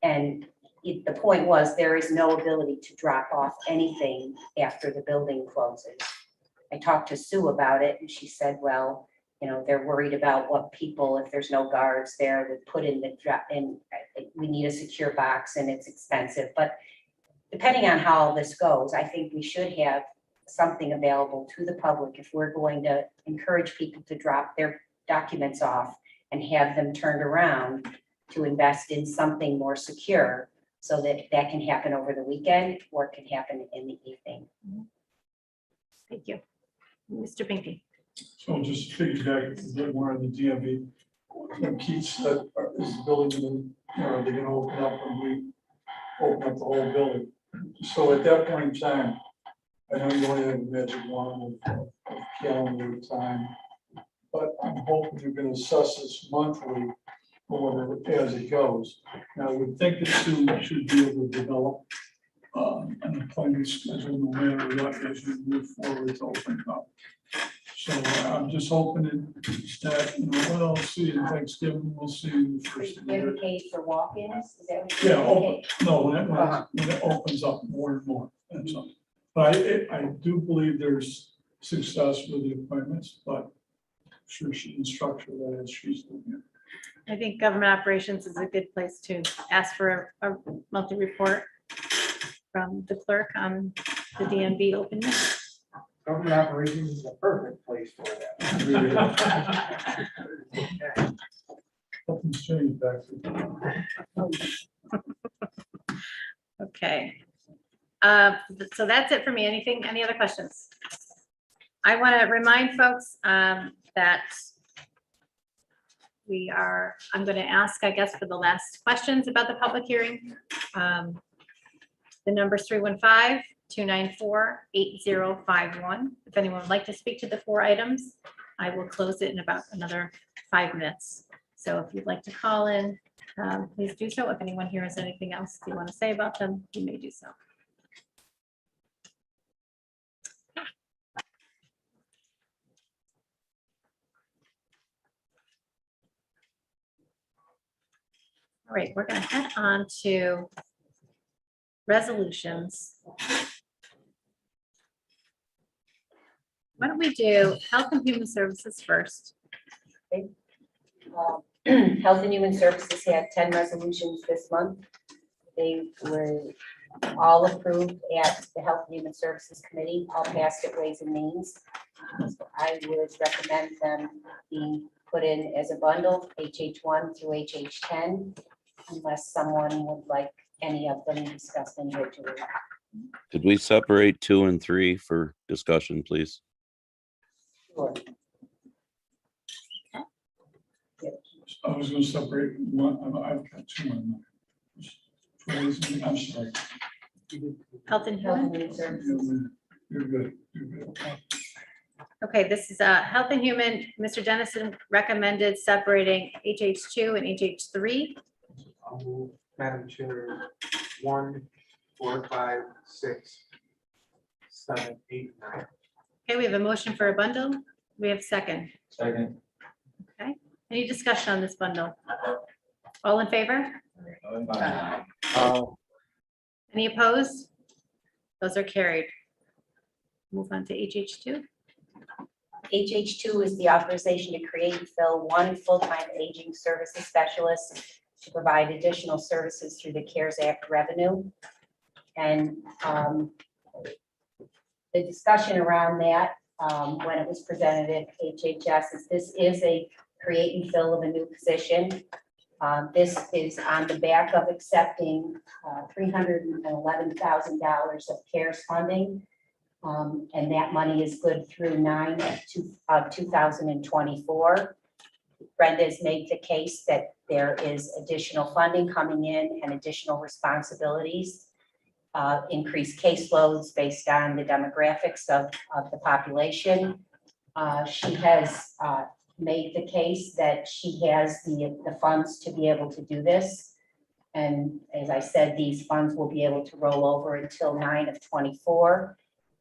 And the point was, there is no ability to drop off anything after the building closes. I talked to Sue about it, and she said, well, they're worried about what people, if there's no guards there, would put in the drop, and we need a secure box and it's expensive. But depending on how all this goes, I think we should have something available to the public if we're going to encourage people to drop their documents off and have them turned around, to invest in something more secure, so that can happen over the weekend or it can happen in the evening. Thank you. Mr. Binky. So just to piggyback a bit more on the DMV, Keith said, is the building, are they gonna open up when we open up the whole building? So at that point in time, I know you only have a magic wand of calendar time, but I'm hoping you're gonna assess this monthly or whatever as it goes. Now, I would think that Sue should be able to develop an appointment schedule no matter what as you move forward to open up. So I'm just hoping that, you know, what I'll see in Thanksgiving, we'll see in the first of the year. Advocate for walk-ins, is that what Yeah, you're open, no, when it opens up more and more, that's all. But I do believe there's success with the appointments, but I'm sure she can structure that as she's doing it. I think government operations is a good place to ask for a monthly report from the clerk on the DMV openness. Government operations is a perfect place for that. Nothing's changed back to. Okay. So that's it for me. Any other questions? I want to remind folks that I'm going to ask, I guess, for the last questions about the public hearing. The number's 315-294-8051. If anyone would like to speak to the 4 items, I will close it in about another 5 minutes. So if you'd like to call in, please do so. If anyone here has anything else you want to say about them, you may do so. All right, we're going to head on to resolutions. Why don't we do Health and Human Services first? Health and Human Services had 10 resolutions this month. They were all approved at the Health and Human Services Committee, all passed at Ways and Means. So I would recommend them being put in as a bundle, HH1 through HH10, unless someone would like any of them discussed individually. Could we separate 2 and 3 for discussion, please? Sure. I was gonna separate one, I've got 2 on mine. I'm sorry. Health and Health and Human. Human Services. You're good, you're good. Okay, this is Health and Human. Mr. Dennison recommended separating HH2 and HH3. I'll move, Madam Chair, 1, 4, 5, 6, 7, 8, 9. Okay, we have a motion for a bundle. We have a second. Second. Okay, any discussion on this bundle? All in favor? Any opposed? Those are carried. Move on to HH2. HH2 is the authorization to create and fill 1 full-time aging services specialist to provide additional services through the CARES Act revenue. And the discussion around that, when it was presented at HHS, is this is a create and fill of a new position. This is on the back of accepting $311,000 of CARES funding. And that money is good through 9/2024. Brenda has made the case that there is additional funding coming in and additional responsibilities, increased caseloads based on the demographics of the population. She has made the case that she has the funds to be able to do this. And as I said, these funds will be able to roll over until 9/24.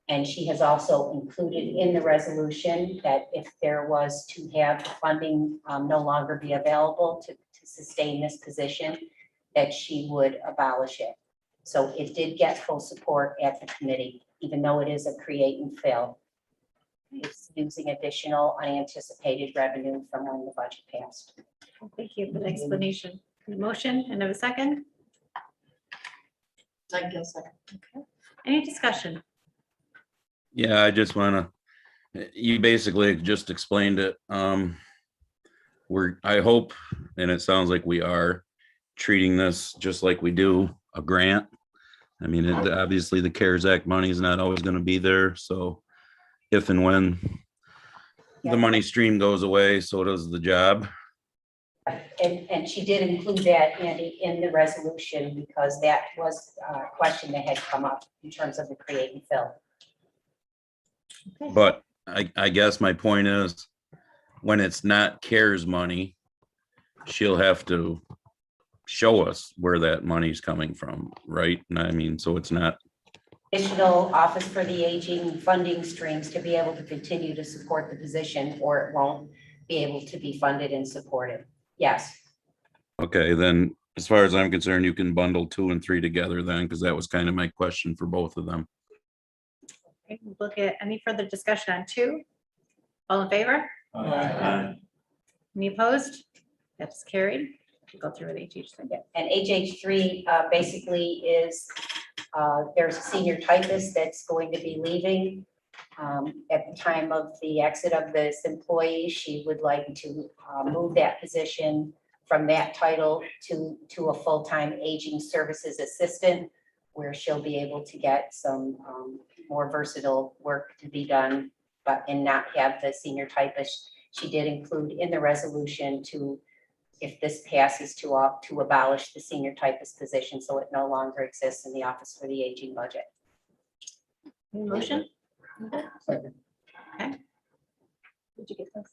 And she has also included in the resolution that if there was to have the funding no longer be available to sustain this position, that she would abolish it. So it did get full support at the committee, even though it is a create and fill. It's using additional unanticipated revenue from when the budget passed. Thank you for the explanation. Motion and have a second? I guess. Okay. Any discussion? Yeah, I just want to, you basically just explained it. I hope, and it sounds like we are treating this just like we do a grant. I mean, obviously the CARES Act money is not always going to be there. So if and when the money stream goes away, so does the job. And she did include that, Andy, in the resolution because that was a question that had come up in terms of the create and fill. But I guess my point is, when it's not CARES money, she'll have to show us where that money's coming from, right? And I mean, so it's not, Additional Office for the Aging funding streams to be able to continue to support the position, or it won't be able to be funded and supported. Yes. okay, then as far as I'm concerned, you can bundle 2 and 3 together then, because that was kind of my question for both of them. Okay, we'll look at any further discussion on 2. All in favor? Any opposed? That's carried. We'll go through with HH3. And HH3 basically is, there's a senior typist that's going to be leaving. At the time of the exit of this employee, she would like to move that position from that title to a full-time aging services assistant, where she'll be able to get some more versatile work to be done, and not have the senior typist. She did include in the resolution to, if this passes, to abolish the senior typist position, so it no longer exists in the Office for the Aging budget. Any motion? Second. Okay. Did you get this?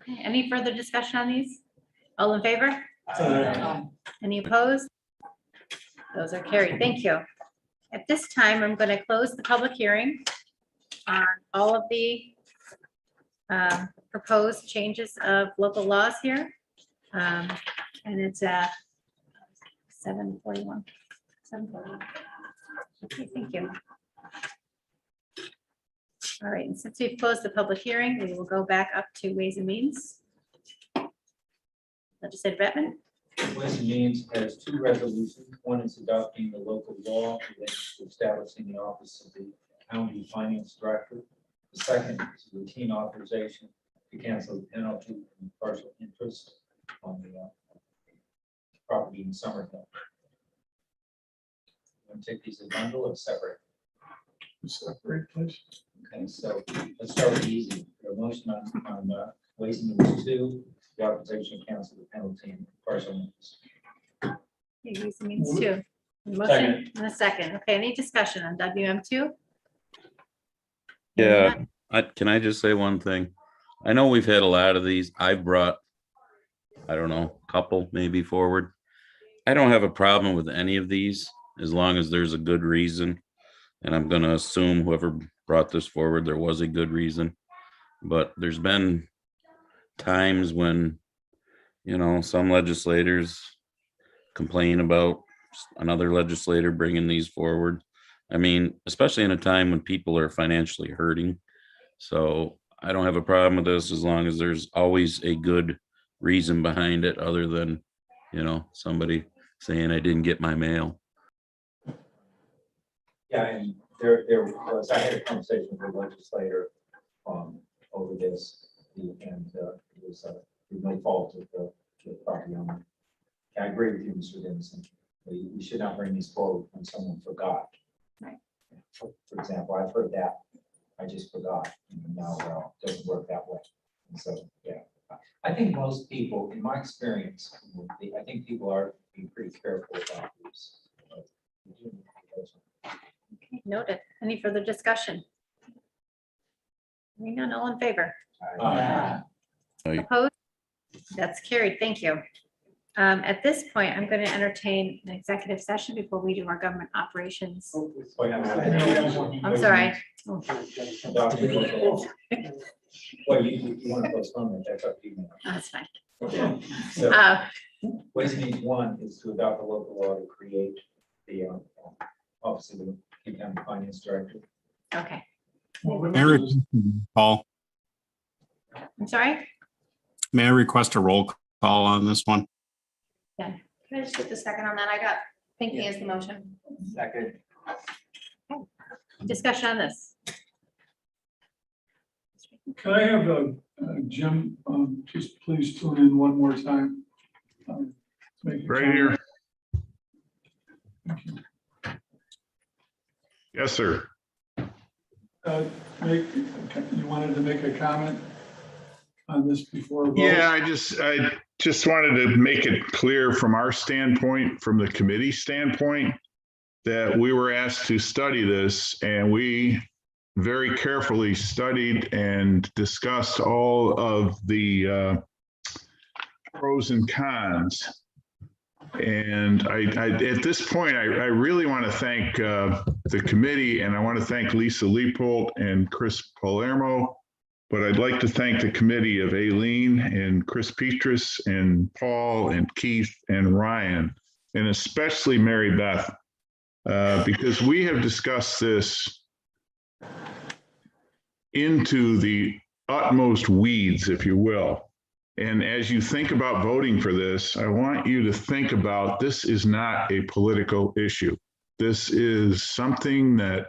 Okay, any further discussion on these? All in favor? Any opposed? Those are carried. Thank you. At this time, I'm going to close the public hearing on all of the proposed changes of local laws here. And it's at 7:41. 7:41. Okay, thank you. All right, and since we've closed the public hearing, we will go back up to Ways and Means. Legislator Bettman. Ways and Means has 2 resolutions. One is adopting the local law related to establishing the office of the county finance director. The second is routine authorization to cancel the penalty and partial interest on the property in Somerville. Want to take these as a bundle or separate? Separate, please. Okay, so let's start with easy. The motion on Ways and Means 2, the authorization to cancel the penalty and partial interest. Okay, Ways and Means 2. Motion and a second. Okay, any discussion on WM2? Yeah, can I just say one thing? I know we've had a lot of these. I've brought, I don't know, a couple maybe forward. I don't have a problem with any of these as long as there's a good reason. And I'm going to assume whoever brought this forward, there was a good reason. But there's been times when, you know, some legislators complain about another legislator bringing these forward. I mean, especially in a time when people are financially hurting. So I don't have a problem with this as long as there's always a good reason behind it, other than, you know, somebody saying I didn't get my mail. Yeah, and there was, I had a conversation with a legislator over this, and it was no fault of the property owner. I agree with you, Mr. Dennison. We should not bring these forward when someone forgot. Right. For example, I've heard that, I just forgot, and now, well, it doesn't work that way. And so, yeah, I think most people, in my experience, I think people are being pretty careful about these. Okay, noted. Any further discussion? Hearing none, all in favor? Aye. Opposed? That's carried. Thank you. At this point, I'm going to entertain an executive session before we do our government operations. I'm sorry. Well, you want to postpone that, that's up to you. That's fine. Okay. So, Ways and Means 1 is to adopt a local law to create the office of the King County Finance Director. Okay. Call. I'm sorry? May I request a roll call on this one? Yeah. Can I just get the second on that? I got thinking is the motion. Second. Discussion on this. Can I have Jim, just please tune in one more time? Make a Right comment. here. Thank you. Yes, sir. You wanted to make a comment on this before? a vote? Yeah, I just wanted to make it clear from our standpoint, from the committee standpoint, that we were asked to study this, and we very carefully studied and discussed all of the pros and cons. And at this point, I really want to thank the committee, and I want to thank Lisa Leopold and Chris Palermo. But I'd like to thank the committee of Aileen and Chris Petrus and Paul and Keith and Ryan, and especially Mary Beth, because we have discussed this into the utmost weeds, if you will. And as you think about voting for this, I want you to think about this is not a political issue. This is something that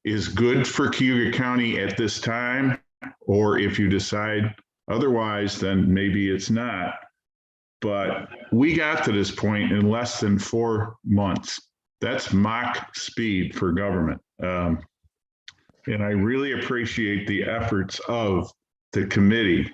is good for Cayuga County at this time, or if you decide otherwise, then maybe it's not. But we got to this point in less than 4 months. That's Mach speed for government. And I really appreciate the efforts of the committee.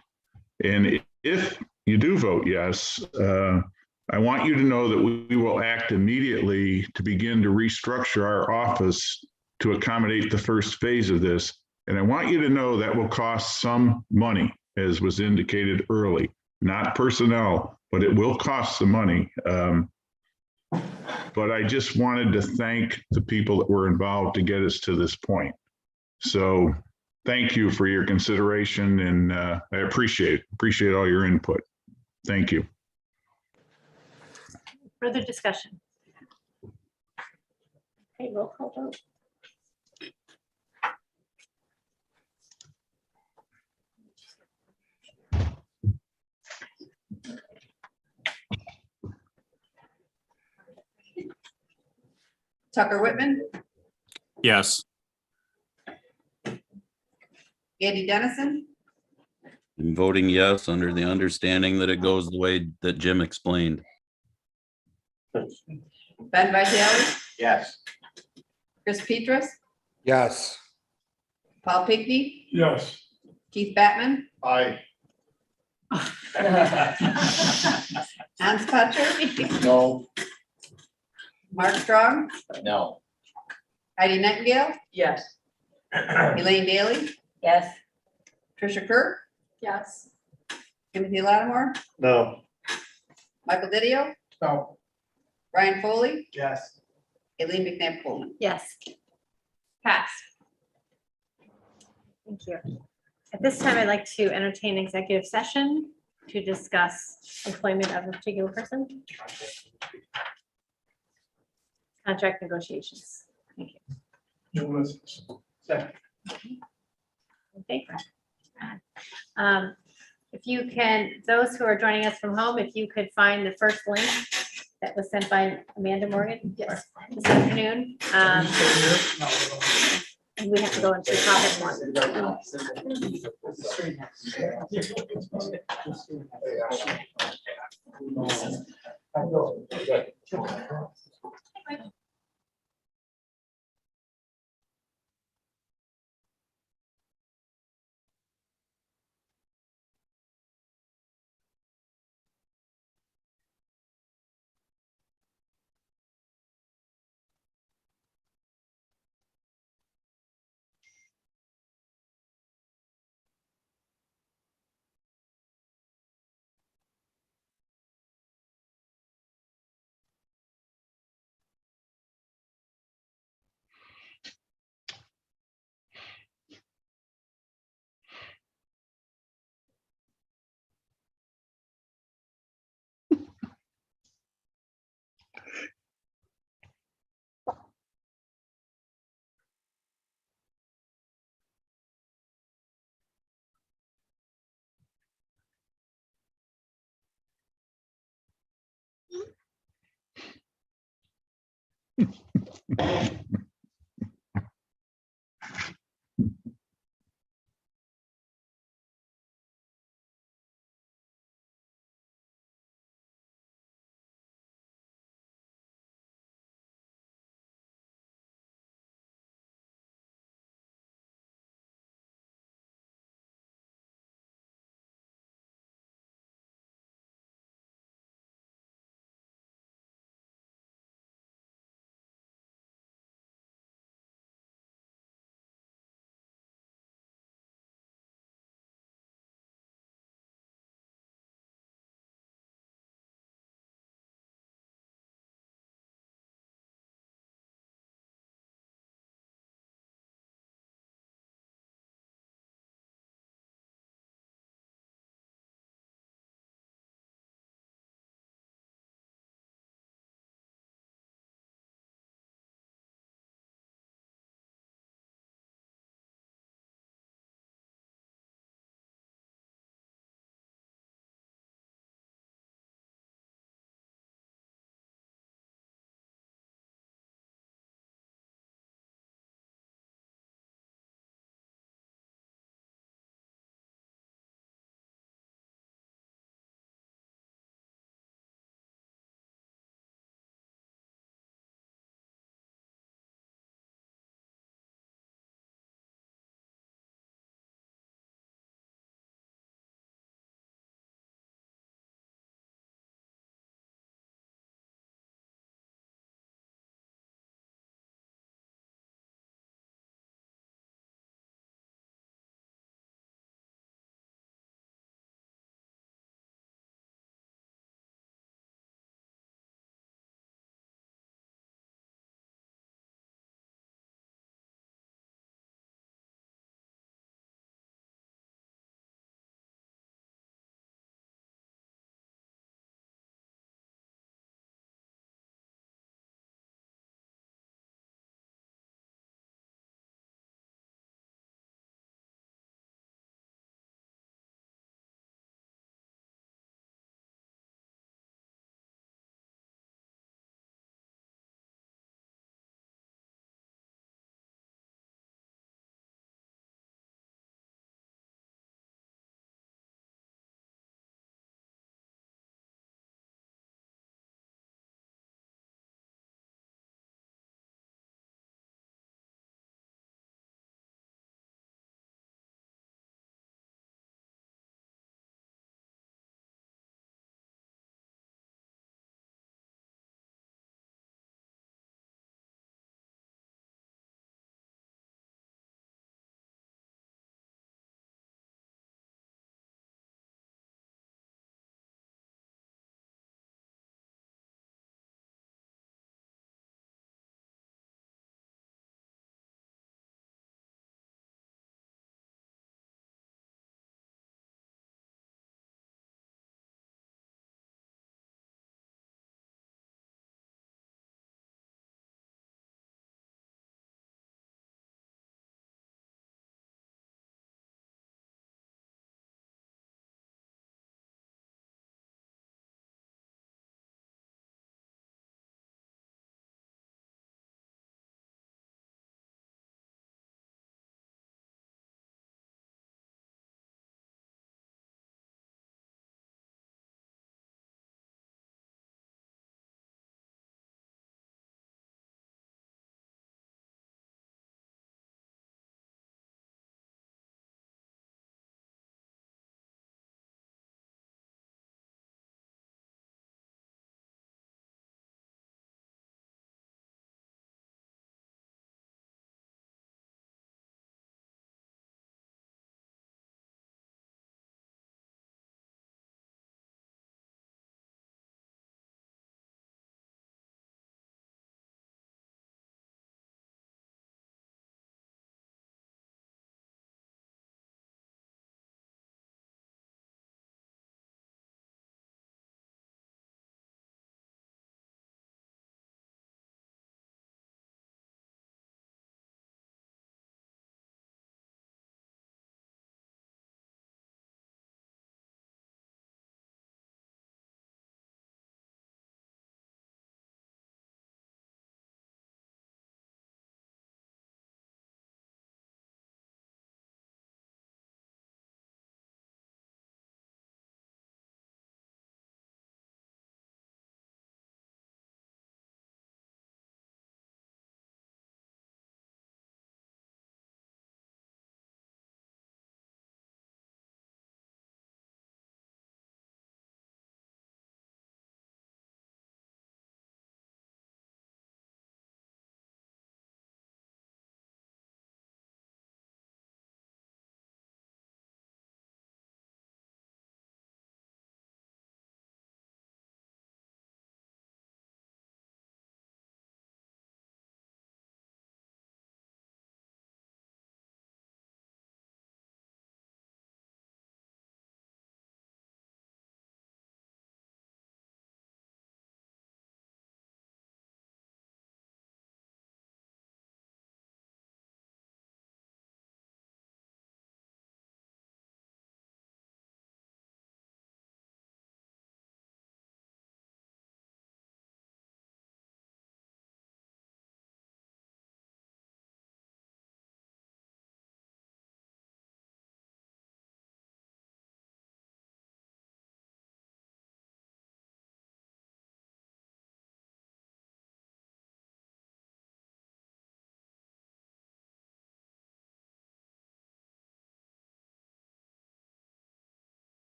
And if you do vote yes, I want you to know that we will act immediately to begin to restructure our office to accommodate the first phase of this. And I want you to know that will cost some money, as was indicated early, not personnel, but it will cost some money. But I just wanted to thank the people that were involved to get us to this point. So thank you for your consideration, and I appreciate all your input. Thank you. Further discussion? Okay, roll call vote. Tucker Whitman, Yes. Andy Dennison, I'm voting yes, under the understanding that it goes the way that Jim explained. Ben Vitale, Yes. Chris Petrus, Yes. Paul Pinkney, Yes. Keith Batman, Aye. Hans Kutcher, No. Mark Strong, No. Heidi Nightingale, Yes. Elaine Daly, Yes. Tricia Kirk, Yes. Timothy Lattimore, No. Michael Didio, No. Ryan Foley, Yes. Aileen McNabb Coleman. Yes. Pass. Thank you. At this time, I'd like to entertain executive session to discuss employment of a particular person. Contract negotiations. Thank you. Second. Okay. If you can, those who are joining us from home, if you could find the first link that was sent by Amanda Morgan this afternoon. And we have to go into topic one.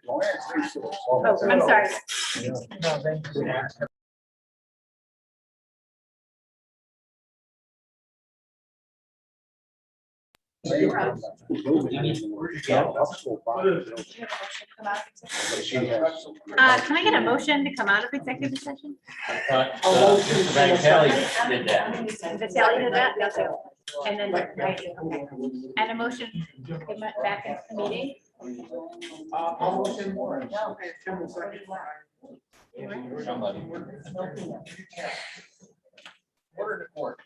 Oh, I'm sorry. Can I get a motion to come out of executive session? Vitaly did that. Vitaly did that? Yes, sir. And then, right, okay. And a motion to come back into the meeting? I'll motion more. Okay, Tim will second. Somebody. Order to court.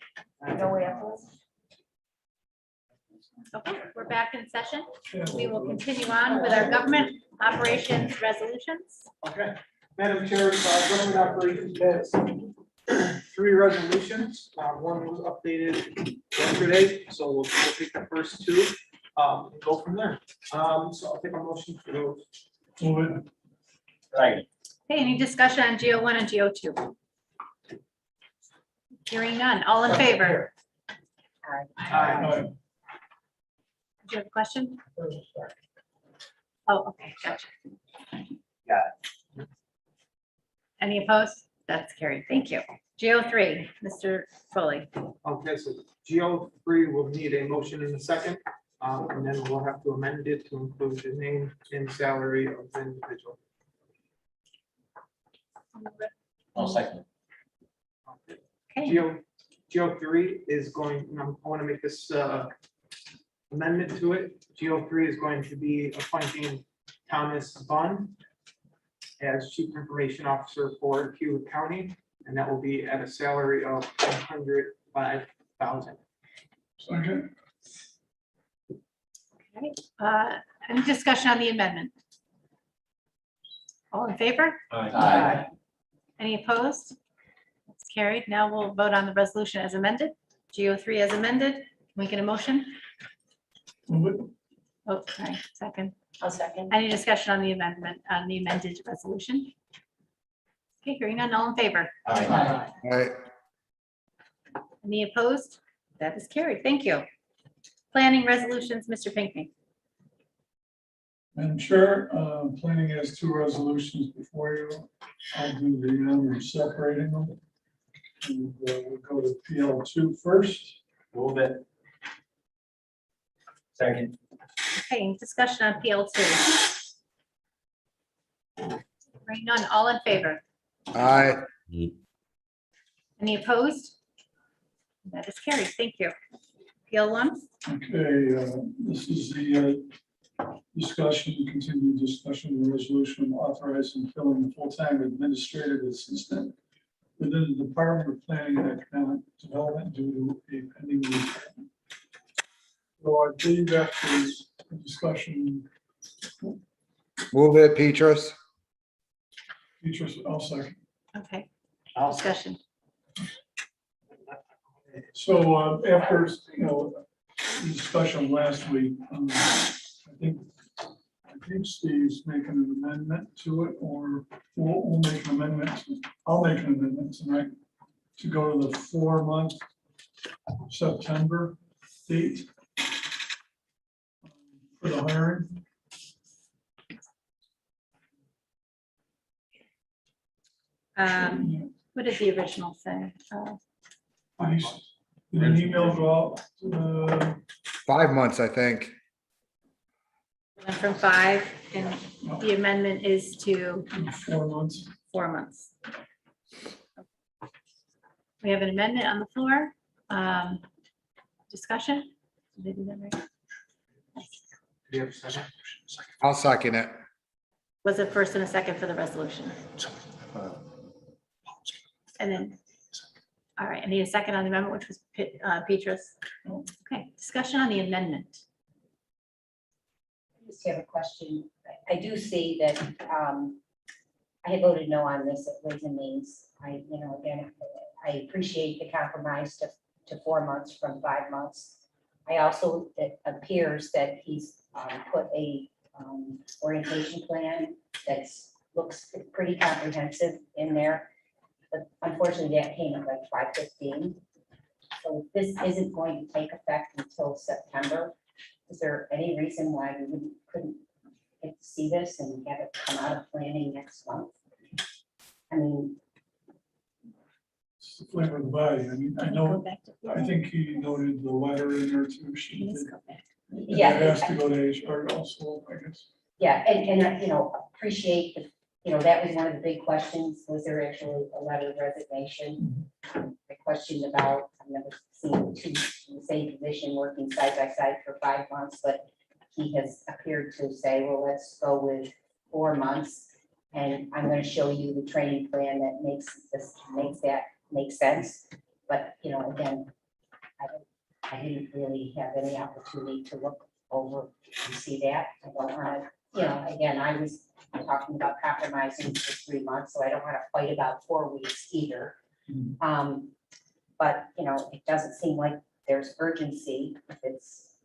Okay, we're back in session. We will continue on with our government operations resolutions. Okay, Madam Chair, government operations has 3 resolutions. One was updated yesterday, so we'll take the first 2 and go from there. So I'll take a motion for those. Move it. Right. Okay, any discussion on GO1 and GO2? Hearing none, all in favor? Aye. Do you have a question? Oh, okay, gotcha. Got Any opposed? That's carried. Thank you. GO3, Mr. Foley. Okay, so GO3 will need a motion in a second, and then we'll have to amend it to include the name and salary of the individual. I'll second. Okay, GO3 is going, I want to make this amendment to it. GO3 is going to be appointing Thomas Bunn as Chief Information Officer for Cayuga County, and that will be at a salary of $105,000. Second. okay. Any discussion on the amendment? All in favor? Aye. Any opposed? That's carried. Now we'll vote on the resolution as amended. GO3 as amended. Can we get a motion? Move it. Oh, sorry, second. I'll second. Any discussion on the amendment, on the amended resolution? Okay, hearing none, all in favor? Aye. All right, Any opposed? That is carried. Thank you. Planning resolutions, Mr. Pinckney. Madam Chair, planning has 2 resolutions before you. I'll do the honor of separating them. And we'll go to PL2 first. Move it. Second. Okay, any discussion on PL2. Hearing none, all in favor? aye, Any opposed? That is carried. Thank you. PL1, Okay, this is the continued discussion of the resolution authorizing filling the full-time administrative assistant within the Department of Planning and Economic Development due to a pending retirement. So I believe after the discussion, move it, Petrus. features, I'll second. okay, I'll discussion. So after, the discussion last week, I think Steve's making an amendment to it, or we'll make an amendment. I'll make an amendment tonight to go to the 4-month September date for the hiring. What did the original say? Did an email go out to the 5 months, I think. Went from 5, and the amendment is to 4 months? 4 months. We have an amendment on the floor. Discussion? Did they do that right? Do you have a second? I'll second it. Was it first and a second for the resolution? And then, all right, I need a second on the amendment, which was Petrus. Okay, discussion on the amendment. I just have a question. I do see that I had voted no on this at Ways and Means. Again, I appreciate the compromise to 4 months from 5 months. I also, it appears that he's put a orientation plan that's looks pretty comprehensive in there. But unfortunately, that came at like 5:15. So this isn't going to take effect until September. Is there any reason why we couldn't like to see this and have it come out of planning next month. I mean, It's the flavor of the body. I mean, I think he noted the letter in there too. She did. And yeah. It has to go to HR also, I guess. Yeah, and, you know, appreciate, you know, that was one of the big questions, was there actually a letter of resignation? I questioned about, I've never seen two in the same position working side by side for 5 months, but he has appeared to say, well, let's go with 4 months. And I'm gonna show you the training plan that makes that make sense. But, you know, again, I didn't really have any opportunity to look over and see that. I don't wanna, you know, again, I was talking about compromising for 3 months, so I don't wanna fight about 4 weeks either. But, you know, it doesn't seem like there's urgency if it's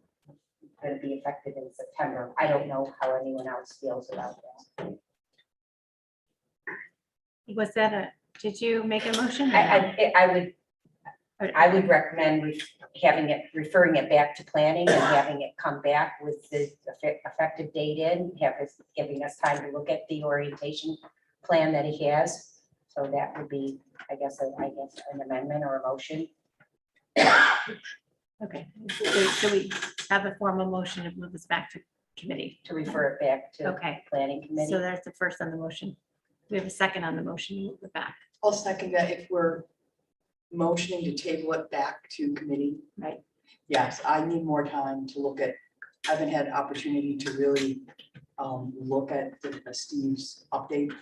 gonna be effective in September. I don't know how anyone else feels about that. Was that did you make a motion? I would recommend referring it back to planning and having it come back with the effective date in, giving us time to look at the orientation plan that he has. So that would be, I guess an amendment or a motion. Okay, so we have a formal motion to move this back to committee. To refer it back to Okay. planning committee. So that's the first on the motion. We have a second on the motion, to move it back. I'll second that if we're motioning to table it back to committee. Right. Yes, I need more time to look at, I haven't had opportunity to really look at Steve's update.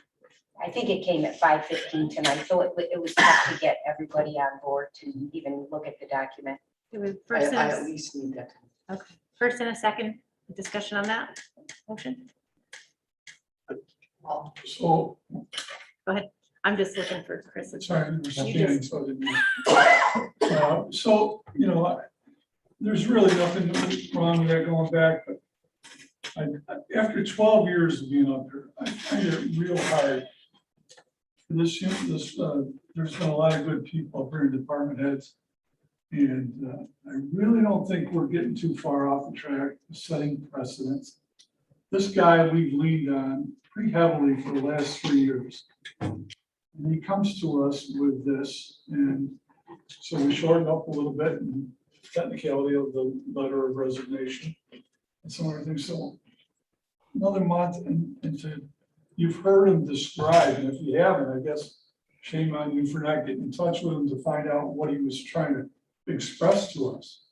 I think it came at 5:15 tonight, so it was tough to get everybody on board to even look at the document. First and I a- at least need that time. Okay, first and a second discussion on that motion. So, Go ahead. I'm just looking for Chris. sorry, you were You standing, just- so I didn't. So, you know, there's really nothing wrong with that going back, but after 12 years of being up here, I find it real hard. There's been a lot of good people up here, department heads. And I really don't think we're getting too far off the track of setting precedents. This guy we've leaned on pretty heavily for the last 3 years. And he comes to us with this, and so we shortened up a little bit in technicality of the letter of resignation and some other things. So another month you've heard him describe, and if you haven't, I guess shame on you for not getting in touch with him to find out what he was trying to express to us.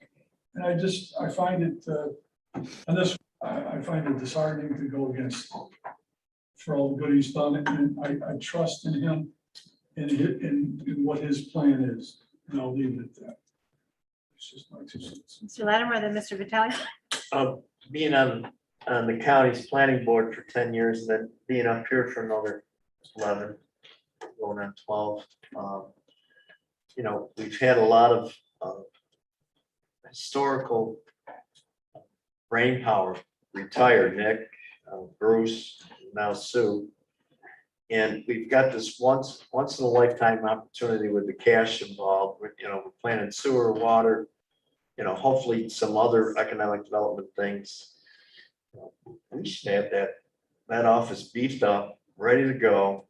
And I find it, I find it disheartening to go against for all the good he's done, and I trust in him and in what his plan is, and I'll leave it at that. It's just my 2 cents. Mr. Latimer, then Mr. Vitale. Being on the county's planning board for 10 years, and then being up here for another 11, going on 12. You know, we've had a lot of historical brain power retired, Nick, Bruce, now Sue. And we've got this once in a lifetime opportunity with the cash involved, with, you know, we're planning sewer, water, you know, hopefully some other economic development things. We should have that office beefed up, ready to go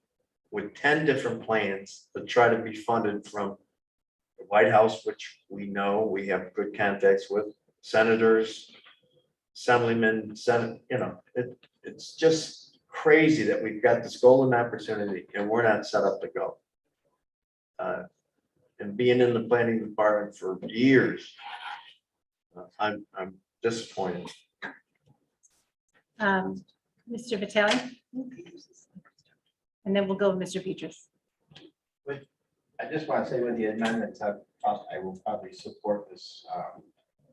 with 10 different plans to try to be funded from the White House, which we know we have good contacts with, senators, assemblymen, Senate, you know, it's just crazy that we've got this golden opportunity and we're not set up to go. And being in the planning department for years, I'm disappointed. Mr. Vitale. And then we'll go with Mr. Petrus. I just want to say with the amendments, I will probably support this.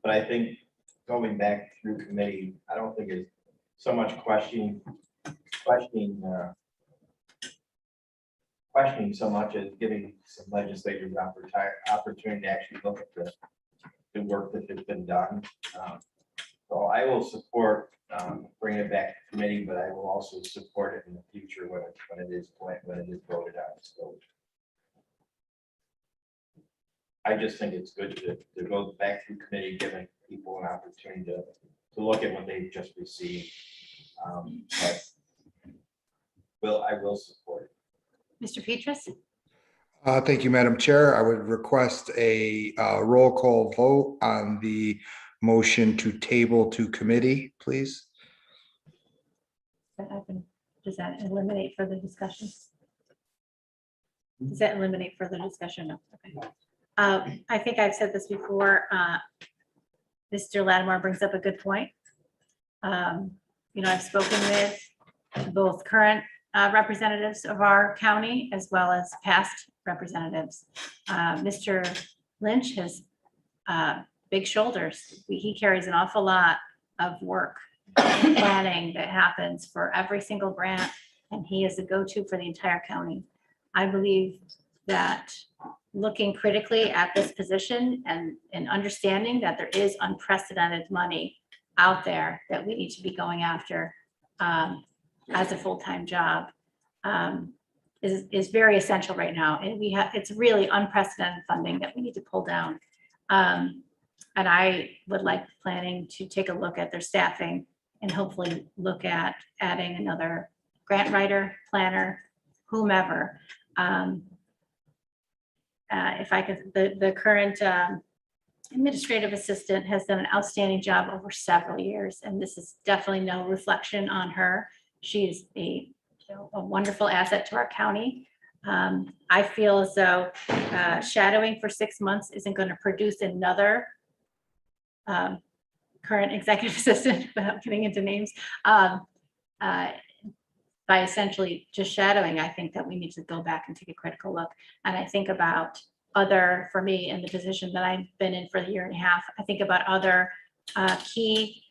But I think going back through committee, I don't think it's so much questioning so much as giving some legislators opportunity to actually look at the work that has been done. So I will support bringing it back to committee, but I will also support it in the future when it is voted on. So I just think it's good to go back through committee, giving people an opportunity to look at what they've just received. But I will support it. Mr. Petrus? Thank you, Madam Chair. I would request a roll call vote on the motion to table to committee, please. Does that eliminate further discussion? Does that eliminate further discussion? No. Okay. I think I've said this before. Mr. Lattimore brings up a good point. I've spoken with both current representatives of our county as well as past representatives. Mr. Lynch has big shoulders. He carries an awful lot of work and planning that happens for every single grant, and he is the go-to for the entire county. I believe that looking critically at this position and understanding that there is unprecedented money out there that we need to be going after as a full-time job is very essential right now. And it's really unprecedented funding that we need to pull down. And I would like planning to take a look at their staffing and hopefully look at adding another grant writer, planner, whomever. If I could, the current administrative assistant has done an outstanding job over several years, and this is definitely no reflection on her. She is a wonderful asset to our county. I feel as though shadowing for 6 months isn't going to produce another current executive assistant, without getting into names. By essentially just shadowing, I think that we need to go back and take a critical look. And I think about for me, in the position that I've been in for a year and a half, I think about other key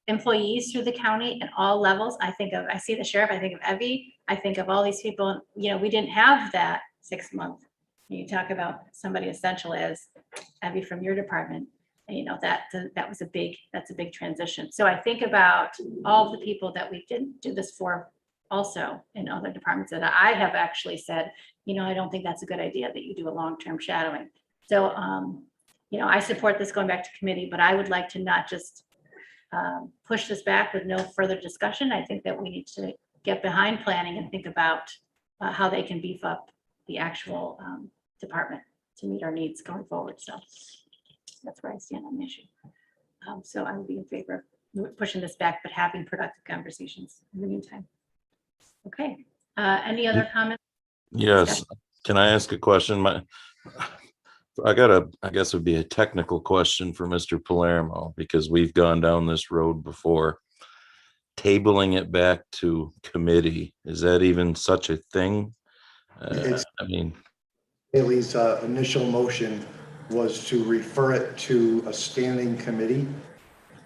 employees through the county at all levels. I see the sheriff, I think of Evie, I think of all these people, we didn't have that 6 month. You talk about somebody essential as Evie from your department. That's a big transition. So I think about all the people that we didn't do this for also in other departments that I have actually said, I don't think that's a good idea that you do a long-term shadowing. So, I support this going back to committee, but I would like to not just push this back with no further discussion. I think that we need to get behind planning and think about how they can beef up the actual department to meet our needs going forward. So that's where I stand on the issue. So I would be in favor of pushing this back, but having productive conversations in the meantime. Okay. Any other comments? Yes. Can I ask a question? I guess it would be a technical question for Mr. Palermo, because we've gone down this road before. Tabling it back to committee, is that even such a thing? Haley's initial motion was to refer it to a standing committee.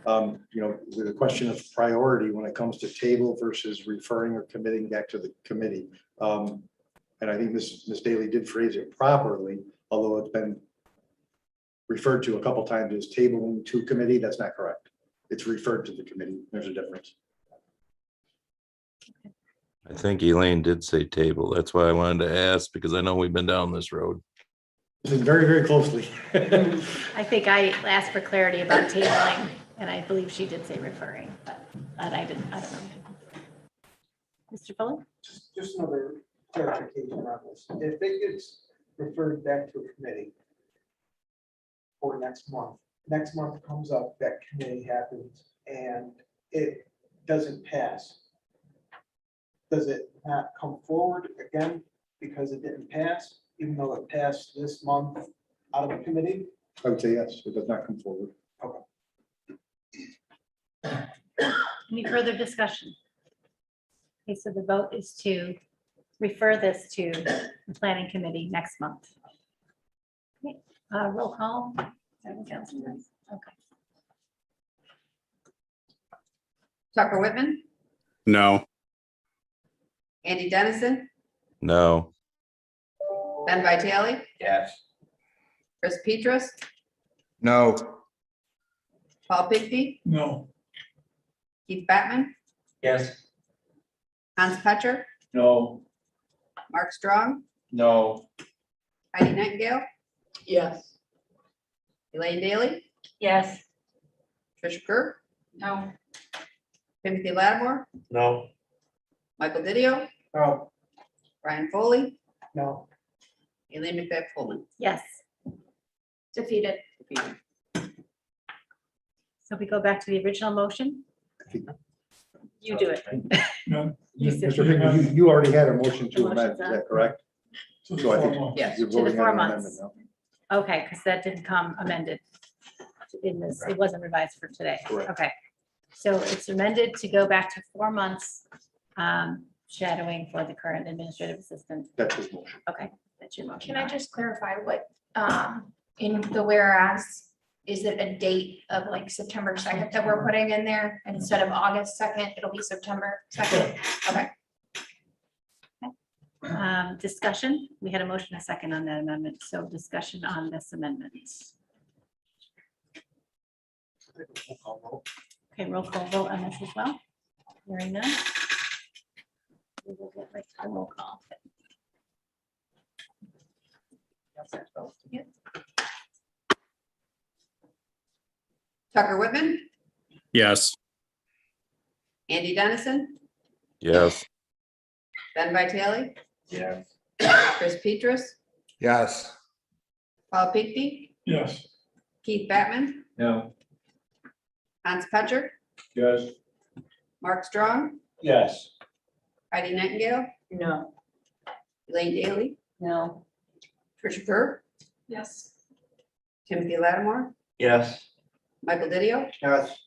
With a question of priority when it comes to table versus referring or committing back to the committee. And I think Ms. Daly did phrase it properly, although it's been referred to a couple times as tabling to committee. That's not correct. It's referred to the committee. There's a difference. I think Elaine did say table. That's why I wanted to ask, because I know we've been down this road. Very, very closely. I think I asked for clarity about tabling, and I believe she did say referring, but I don't know. Mr. Fuller? Just another clarification on this. If it gets referred back to a committee for next month comes up, that committee happens, and it doesn't pass. Does it not come forward again because it didn't pass, even though it passed this month out of the committee? I would say yes, it does not come forward. Okay. Any further discussion? Okay, so the vote is to refer this to the planning committee next month. Okay, roll call. Okay. Tucker Whitman, No. Andy Dennison, No. Ben Vitale, Yes. Chris Petrus, No. Paul Pigbee, No. Keith Batman, Yes. Hans Petcher, No. Mark Strong, No. Heidi Nightingale, Yes. Elaine Daly, Yes. Tricia Kerr, No. Timothy Lattimore, No. Michael Didio, No. Brian Foley, No. Elaine McBeth Coleman. Yes. Defeated. So we go back to the original motion. You do it. No, You said- Mr. Hickman, you already had a motion The to amend, motion's is on. that correct? to the So I think- 4 months. Yes. You're To the voting 4 on an months. amendment now. Okay, because that didn't come amended in this, it wasn't revised for today. Correct. Okay, so it's amended to go back to 4 months shadowing for the current administrative assistant. That's his motion. Okay, that's your motion. Can I just clarify what, in the whereas, is it a date of like September 2nd that we're putting in there? And instead of August 2nd, it'll be September 2nd? Okay. Discussion, we had a motion, a second on that amendment, so discussion on this amendment. Okay, roll call vote on this as well. Hearing none. We will get right to the roll call. Tucker Whitman, Yes. Andy Dennison, Yes. Ben Vitale, Yes. Chris Petrus, Yes. Paul Pinkney, Yes. Keith Batman, No. Hans Petcher, Yes. Mark Strong, Yes. Heidi Nightingale, No. Elaine Daly, No. Tricia Kerr, Yes. Timothy Lattimore, Yes. Michael Didio, Yes.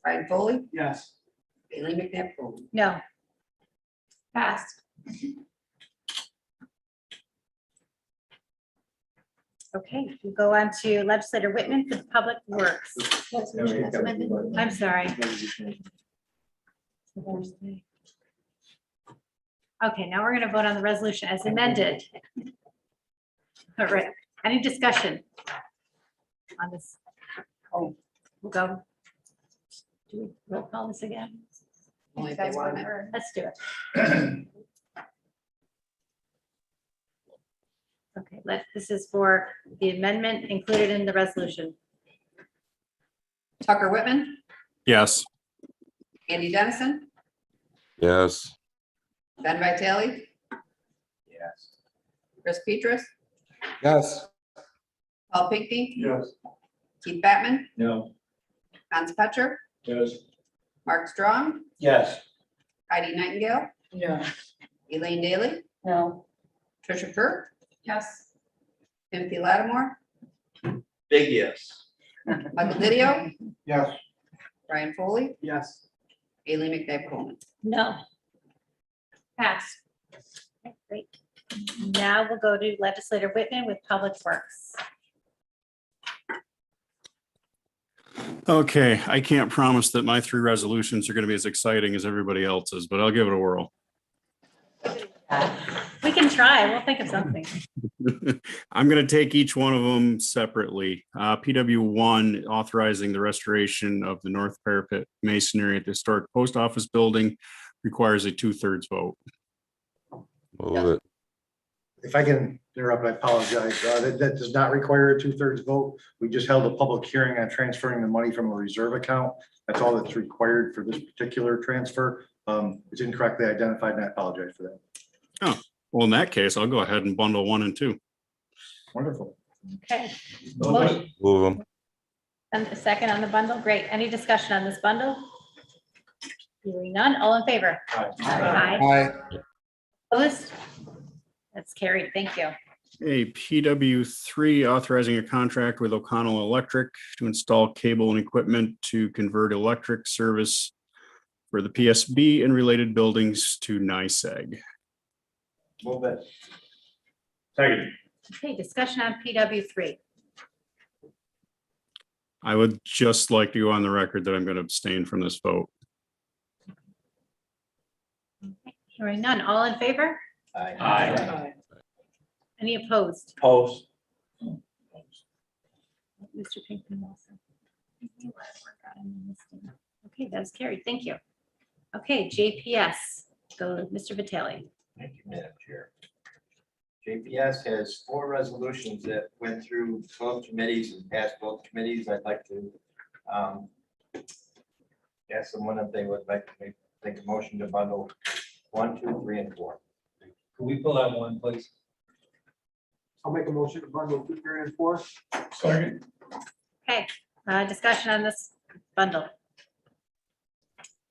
Brian Foley, Yes. Elaine McBeth Coleman. No. Passed. Okay, we go on to legislator Whitman for the Public Works. Resolution as amended. I'm sorry. Okay, now we're gonna vote on the resolution as amended. All right, any discussion on this? Oh, we'll go. Do we roll call this again? Only if they want it. Let's do it. Okay, this is for the amendment included in the resolution. Tucker Whitman, Yes. Andy Dennison, Yes. Ben Vitale, Yes. Chris Petrus, Yes. Paul Pinkney, Yes. Keith Batman, No. Hans Petcher, Yes. Mark Strong, Yes. Heidi Nightingale, No. Elaine Daly, No. Tricia Kerr, Yes. Timothy Lattimore, Big yes. Michael Didio, Yes. Brian Foley, Yes. Elaine McBeth Coleman. No. Passed. Okay, great. Now we'll go to legislator Whitman with Public Works. Okay, I can't promise that my 3 resolutions are going to be as exciting as everybody else's, but I'll give it a whirl. We can try, we'll think of something. I'm going to take each one of them separately. PW1, authorizing the restoration of the north parapet masonry at the historic post office building, requires a 2/3 vote. Move it. If I can interrupt, I apologize. That does not require a 2/3 vote. We just held a public hearing on transferring the money from a reserve account. That's all that's required for this particular transfer. It's incorrectly identified and I apologize for that. Oh, well, in that case, I'll go ahead and bundle 1 and 2. Wonderful. Okay. Motion- Move them. And the second on the bundle, great. Any discussion on this bundle? Hearing none, all in favor? Aye. Aye. Opposed? That's carried, thank you. A PW3, authorizing a contract with O'Connell Electric to install cable and equipment to convert electric service for the PSB and related buildings to NICEAG. Move it. Second. Okay, discussion on PW3. I would just like to go on the record that I'm going to abstain from this vote. Hearing none, all in favor? Aye. Any opposed? Post. Mr. Pinkman also. Okay, that's carried, thank you. Okay, JPS, go Mr. Vitale. Thank you, Madam Chair. JPS has 4 resolutions that went through both committees and passed both committees. I'd like to ask someone if they would like to make a motion to bundle 1, 2, 3, and 4. Could we pull out one, please? I'll make a motion to bundle 2, 3, and 4. Second. Okay, discussion on this bundle.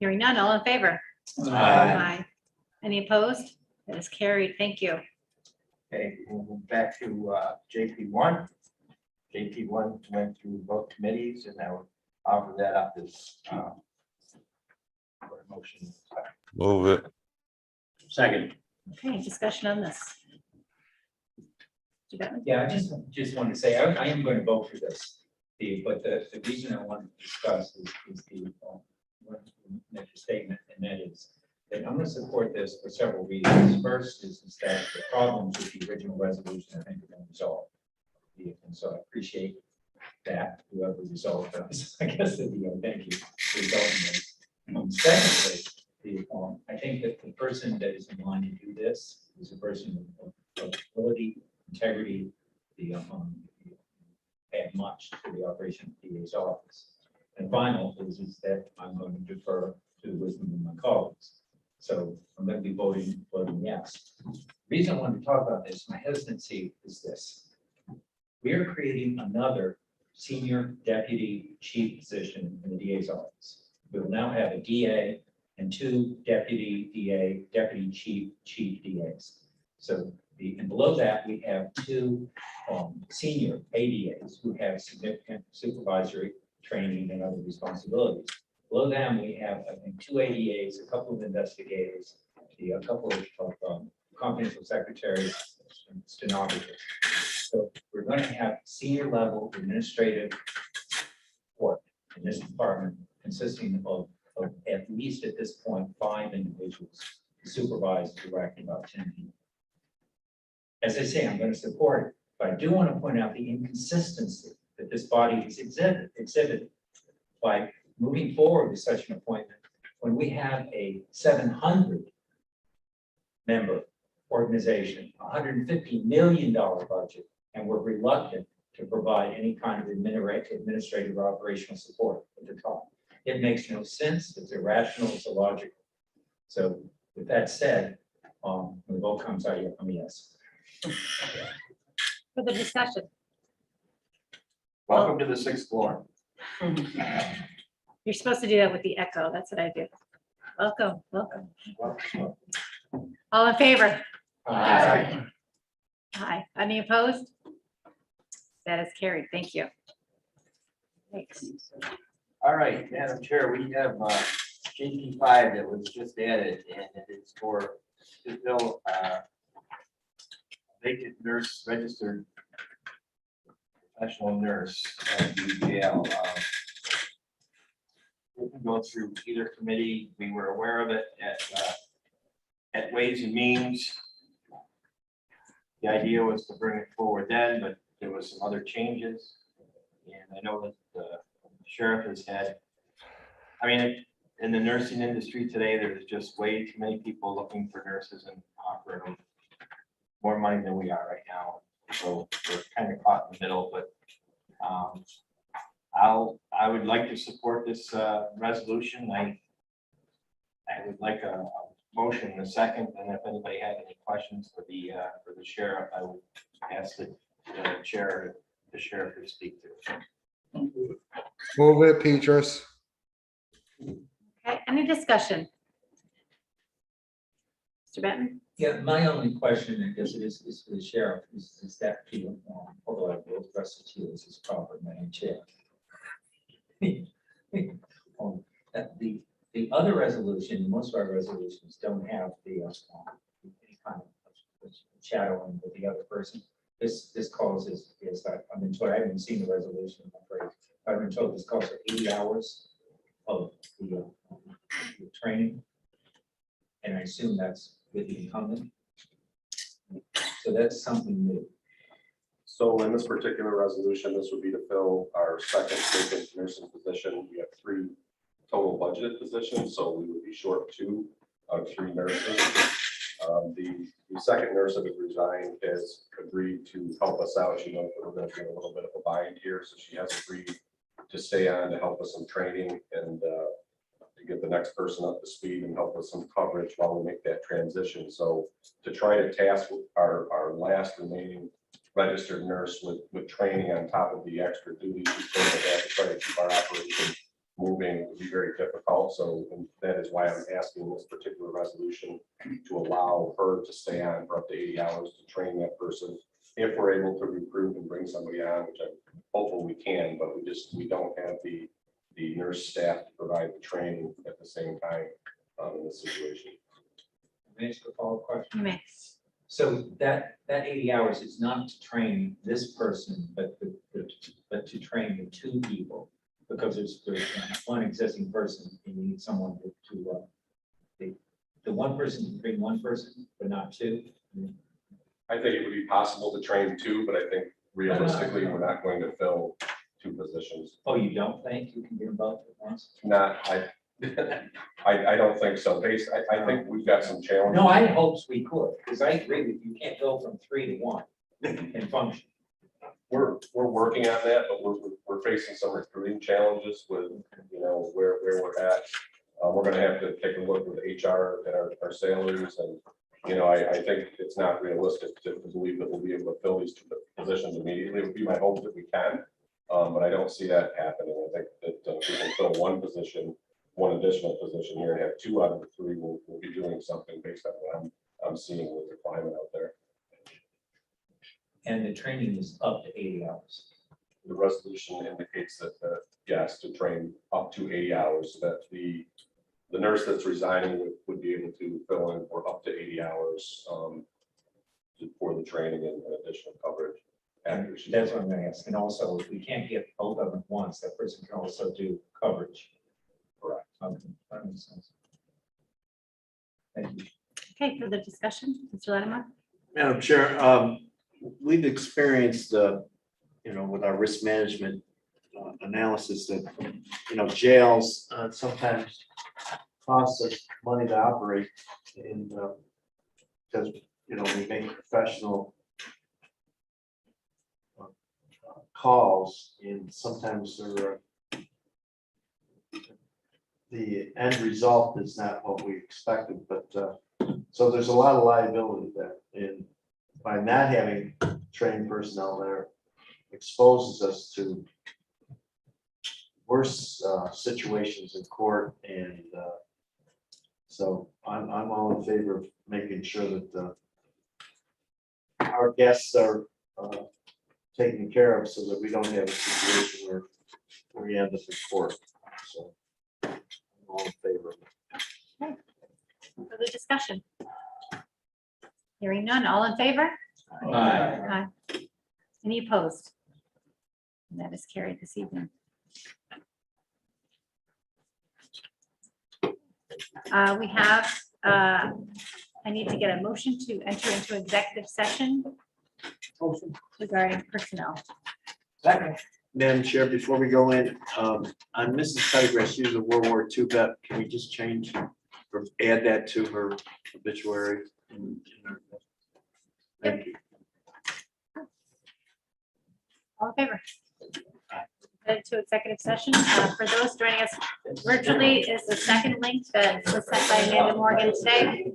Hearing none, all in favor? Aye. Any opposed? That is carried. Thank you. Okay, we'll move back to JP1. JP1 went through both committees, and I would offer that up as for a motion. Move it. Second. Okay, discussion on this. Mr. Bettman? Yeah, I just wanted to say, I am going to vote for this. But the reason I want to discuss is the next statement, and that is that I'm going to support this for several reasons. First is that the problems with the original resolution, I think, are going to resolve. And so I appreciate that, whoever resolved those, I guess, thank you for resolving those. Secondly, I think that the person that is in line to do this is a person of ability, integrity, add much to the operation of the DA's office. And final is that I'm going to defer to the wisdom of my colleagues. So I'm going to be voting yes. The reason I wanted to talk about this, my hesitancy is this. We are creating another senior deputy chief position in the DA's office. We will now have a DA and 2 deputy DA, deputy chief DAs. So and below that, we have 2 senior ADAs who have significant supervisory training and other responsibilities. Below them, we have, I think, 2 ADAs, a couple of investigators, a couple of confidential secretaries, and stenographers. So we're going to have senior level administrative work in this department consisting of at least at this point 5 individuals to supervise, direct about 10 people. As I say, I'm going to support it, but I do want to point out the inconsistency that this body has exhibited by moving forward with such an appointment when we have a 700 member organization, $150 million budget, and we're reluctant to provide any kind of administrative or operational support at the top. It makes no sense. It's irrational. It's illogical. So with that said, when the vote comes out, I'm a yes. For the discussion. Welcome to the 6th floor. You're supposed to do that with the echo. That's what I do. Welcome. All in favor? Aye. Aye. Any opposed? That is carried. Thank you. Thanks. All right, Madam Chair, we have JP5 that was just added, and it is for to fill vacant nurse registered professional nurse at the jail. We can go through either committee. We were aware of it at Ways and Means. The idea was to bring it forward then, but there was some other changes. And I know that the sheriff has had, I mean, in the nursing industry today, there's just way too many people looking for nurses and offering them more money than we are right now. So we're kind of caught in the middle, but I would like to support this resolution. I would like a motion in a second, and if anybody had any questions for the sheriff, I would ask the sheriff to speak to. Move it, Petrus. Okay, any discussion? Mr. Benton? Yeah, my only question, I guess it is for the sheriff, is that, although I will address it to you as his proper Madam Chair. The other resolution, most of our resolutions don't have the any kind of shadowing with the other person. This calls is I've been told, I haven't seen the resolution, I'm afraid. I've been told this calls for 80 hours of the training. And I assume that's with the incumbent. So that's something new. So in this particular resolution, this would be to fill our second vacant nursing position. We have 3 total budgeted positions, so we would be short 2 of 3 nurses. The second nurse that has resigned has agreed to help us out. She knows that we're going to be in a little bit of a bind here, so she has agreed to stay on to help us in training and to get the next person up to speed and help with some coverage while we make that transition. So to try to task our last remaining registered nurse with training on top of the extra duties, we have to try to keep our operation moving would be very difficult. So that is why I'm asking this particular resolution to allow her to stay on for up to 80 hours to train that person. If we're able to recruit and bring somebody on, which I'm hopeful we can, but we don't have the nurse staff to provide the training at the same time in this situation. May I ask a follow-up question? You may. So that 80 hours is not to train this person, but to train the two people, because there's one existing person, and you need someone the one person can train one person, but not two. I think it would be possible to train two, but I think realistically, we're not going to fill two positions. Oh, you don't think you can get them both at once? Not, I don't think so. I think we've got some challenges. No, I had hopes we could, because I agree with you, you can't go from 3 to 1 and function. We're working on that, but we're facing some recruiting challenges with, where we're at. We're gonna have to take a look with HR at our salaries, and, I think it's not realistic to believe that we'll be able to fill these two positions immediately. It would be my hope that we can, but I don't see that happening. I think that we can fill one position, one additional position here, and have 2 out of the 3 will be doing something based on what I'm seeing with the climate out there. And the training is up to 80 hours. The resolution indicates that, yes, to train up to 80 hours, so that the nurse that's resigning would be able to fill in for up to 80 hours for the training and additional coverage. After she's That's what I'm gonna ask. And also, if we can't get both of them at once, that person can also do coverage. Correct. Okay, that makes sense. Thank you. Okay, further discussion, Mr. Latimer? Madam Chair, we've experienced, with our risk management analysis that, jails sometimes cost us money to operate, and because, we make professional calls, and sometimes the end result is not what we expected, but so there's a lot of liability there, and by not having trained personnel there exposes us to worse situations in court, and so I'm all in favor of making sure that our guests are taken care of, so that we don't have a situation where we end up in court. So I'm all in favor of it. Further discussion? Hearing none, all in favor? Aye. Any opposed? And that is carried this evening. We have, I need to get a motion to enter into executive session regarding personnel. Madam Chair, before we go in, on Mrs. Cayuga, she was a World War II vet. Can we just change or add that to her obituary? Thank you. All in favor? Headed to executive session. For those joining us virtually, is the second link that was sent by Amanda Morgan today.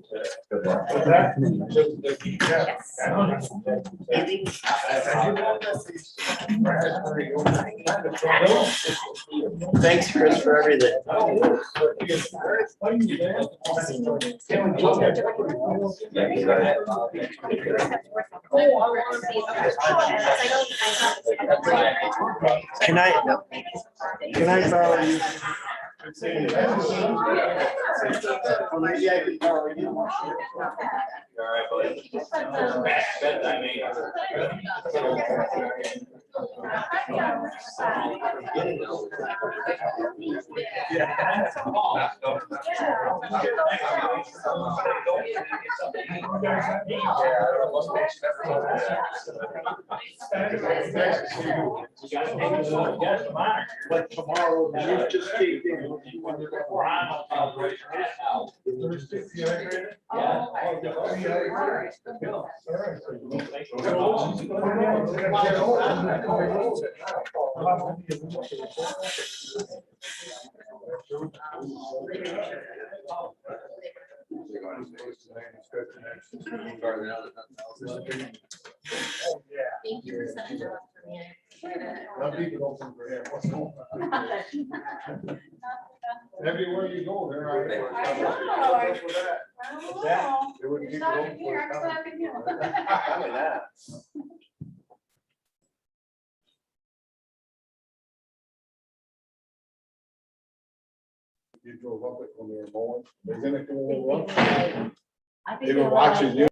Thanks, Chris, for everything. Can I borrow you? But tomorrow, you just came in. Thank you for sending that up for me. Everywhere you go, there are. I know. That, it would keep You're it talking open here, for I'm a talking you. Look at that. You drove up it when they were mowing, isn't it going a little rough? I think They were they're watching like- you.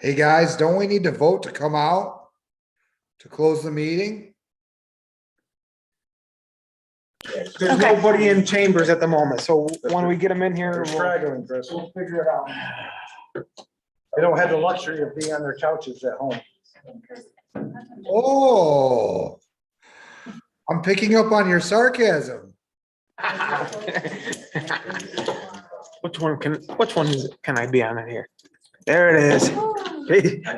Hey, guys, don't we need to vote to come out? To close the meeting? There's nobody in chambers at the moment, so when we get them in here, They're we'll straggling, Chris. figure it out. They don't have the luxury of being on their couches at home. Oh. I'm picking up on your sarcasm. Which one can I be on it here? There it is.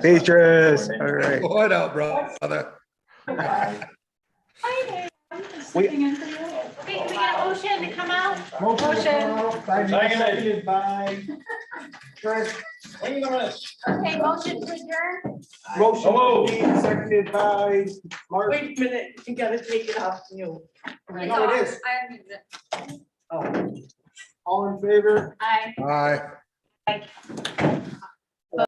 Beatrice, all right. What up, brother? We- Okay, can we get a motion to come out? Seconded by Chris. Okay, motion to adjourn? Motion made, seconded by Mark. Wait a minute, you gotta take it off you. No, it is. Oh. All in favor? Aye. Bye. Aye.